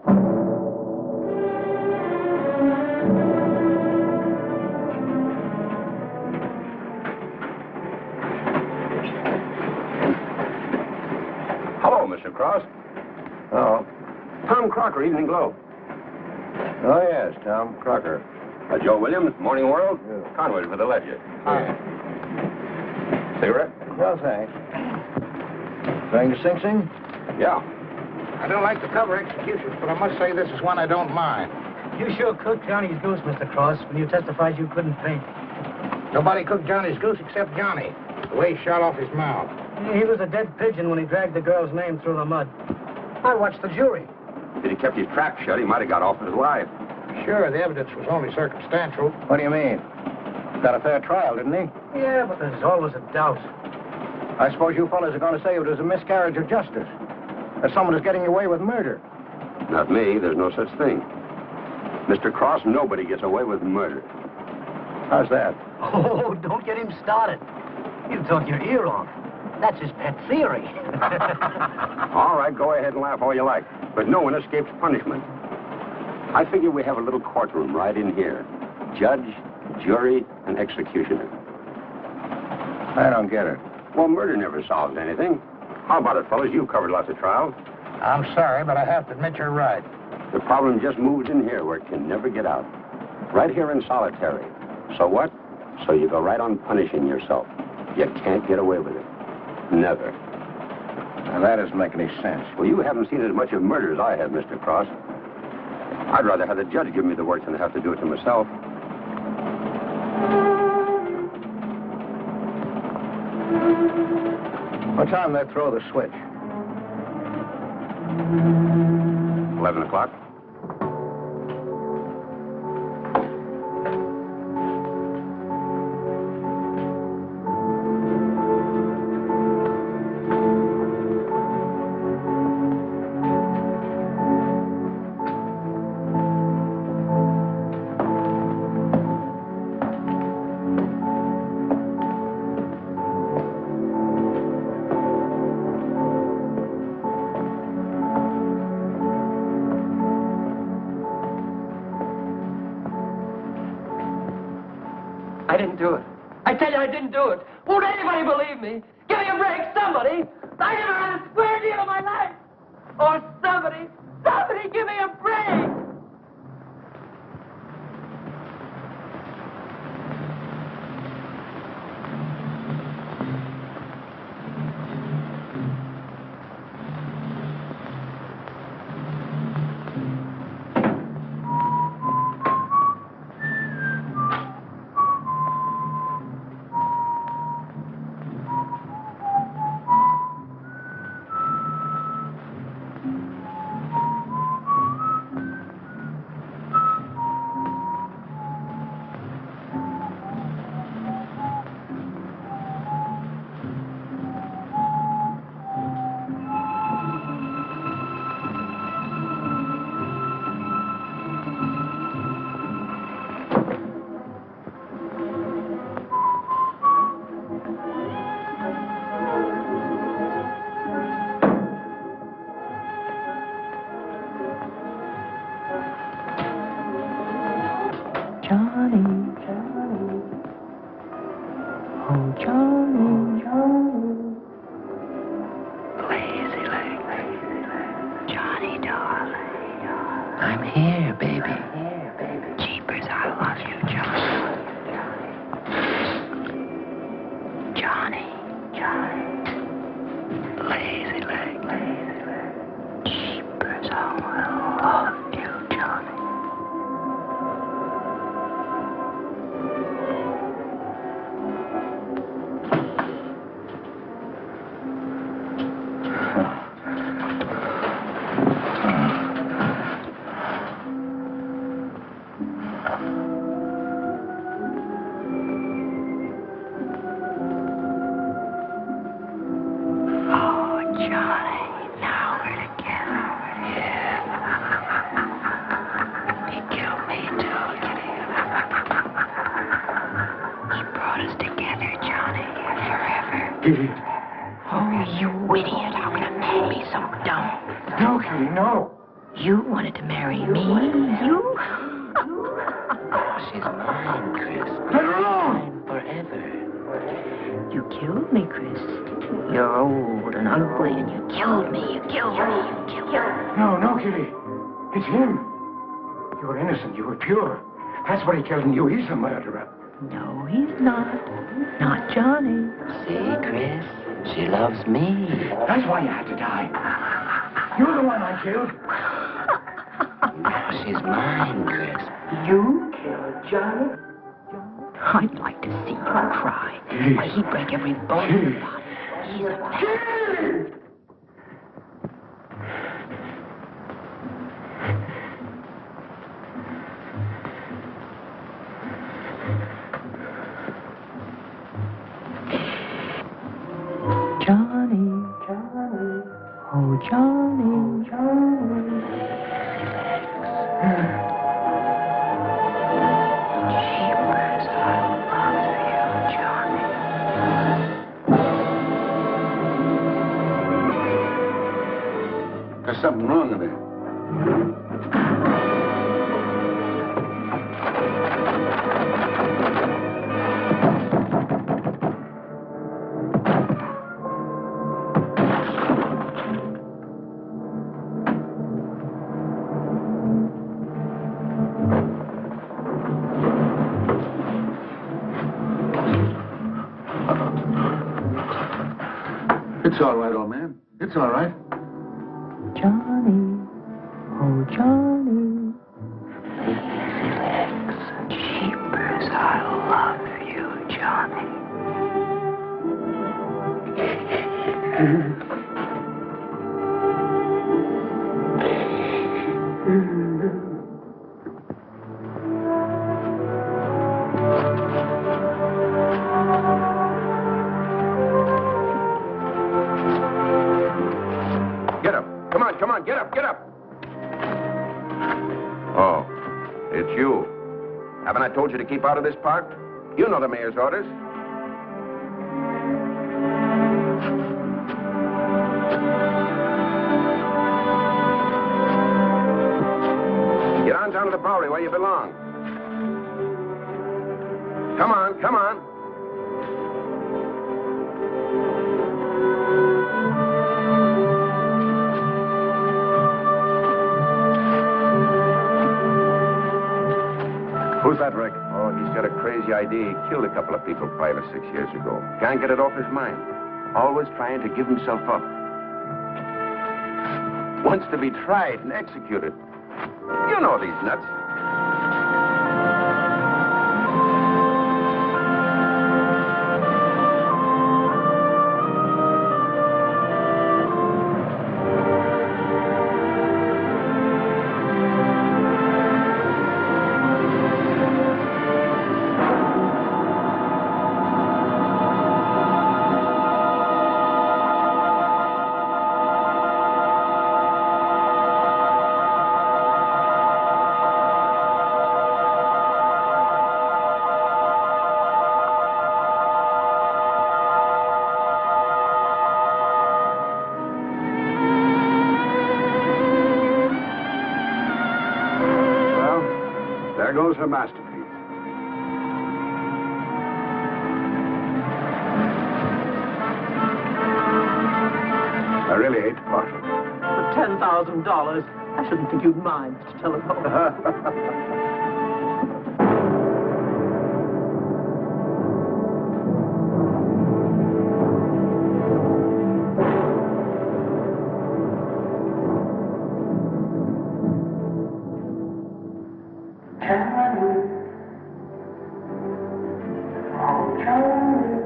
S13: Hello, Mr. Cross.
S4: Oh.
S13: Tom Crocker, Evening Globe.
S4: Oh, yes, Tom Crocker.
S13: Joe Williams, Morning World. Conway for the Ledger. Cigarette?
S4: No, thanks. Going to Sing Sing?
S13: Yeah.
S4: I don't like to cover executions, but I must say this is one I don't mind.
S5: You sure cooked Johnny's goose, Mr. Cross, when you testified you couldn't paint.
S4: Nobody cooked Johnny's goose except Johnny. The way he shot off his mouth.
S5: He was a dead pigeon when he dragged the girl's name through the mud. I watched the jury.
S13: If he'd kept his trap shut, he might have got off with his life.
S4: Sure, the evidence was only circumstantial. What do you mean? Got a fair trial, didn't he?
S5: Yeah, but there's always a doubt.
S4: I suppose you fellas are going to say it was a miscarriage of justice. That someone is getting away with murder.
S13: Not me. There's no such thing. Mr. Cross, nobody gets away with murder.
S4: How's that?
S5: Oh, don't get him started. He'll talk your ear off. That's his pet theory.
S13: All right, go ahead and laugh all you like. But no one escapes punishment. I figure we have a little courtroom right in here. Judge, jury, and executioner.
S4: I don't get it.
S13: Well, murder never solves anything. How about it, fellas? You've covered lots of trials.
S4: I'm sorry, but I have to admit you're right.
S13: The problem just moves in here where it can never get out. Right here in solitary. So what? So you go right on punishing yourself. You can't get away with it. Never.
S4: Now, that doesn't make any sense.
S13: Well, you haven't seen as much of murder as I have, Mr. Cross. I'd rather have the judge give me the work than to have to do it to myself.
S4: What time did they throw the switch?
S13: 11 o'clock.
S8: I didn't do it. I tell you, I didn't do it. Won't anybody believe me? Give me a break, somebody. I never had a square deal in my life. Or somebody give me a break.
S14: I'm here, baby. Jeepers, I love you, Johnny. Johnny. Lazy leg. Jeepers, I love you, Johnny.
S6: Oh, you idiot. How can a man be so dumb?
S14: No, Kitty, no.
S6: You wanted to marry me? You?
S14: She's mine, Chris.
S6: Let her alone.
S14: Mine forever.
S6: You killed me, Chris. You're old and ugly, and you killed me. You killed me. You killed me.
S3: No, Kitty. It's him. You were innocent. You were pure. That's what he killed in you. He's the murderer.
S6: No, he's not. Not Johnny.
S14: See, Chris? She loves me.
S3: That's why you had to die. You're the one I killed.
S14: She's mine, Chris.
S6: You killed Johnny? I'd like to see you cry. Why, he'd break every bone in your body. He's a man. Johnny. Oh, Johnny. Jeepers, I love you, Johnny.
S16: There's something wrong in there. It's all right, old man. It's all right.
S14: Johnny, oh Johnny, lazy legs and sheepers, I love you, Johnny.
S13: Get up. Come on, get up. Oh, it's you. Haven't I told you to keep out of this park? You know the mayor's orders. Get on down to the Bowery where you belong. Come on.
S16: Who's that, Rick?
S13: Oh, he's got a crazy idea. He killed a couple of people 5 or 6 years ago. Can't get it off his mind. Always trying to give himself up. Wants to be tried and executed. You know these nuts.
S16: There goes her masterpiece. I really hate to part with it.
S5: For $10,000, I shouldn't think you'd mind, Mr. Telephone.
S14: Johnny, oh Johnny.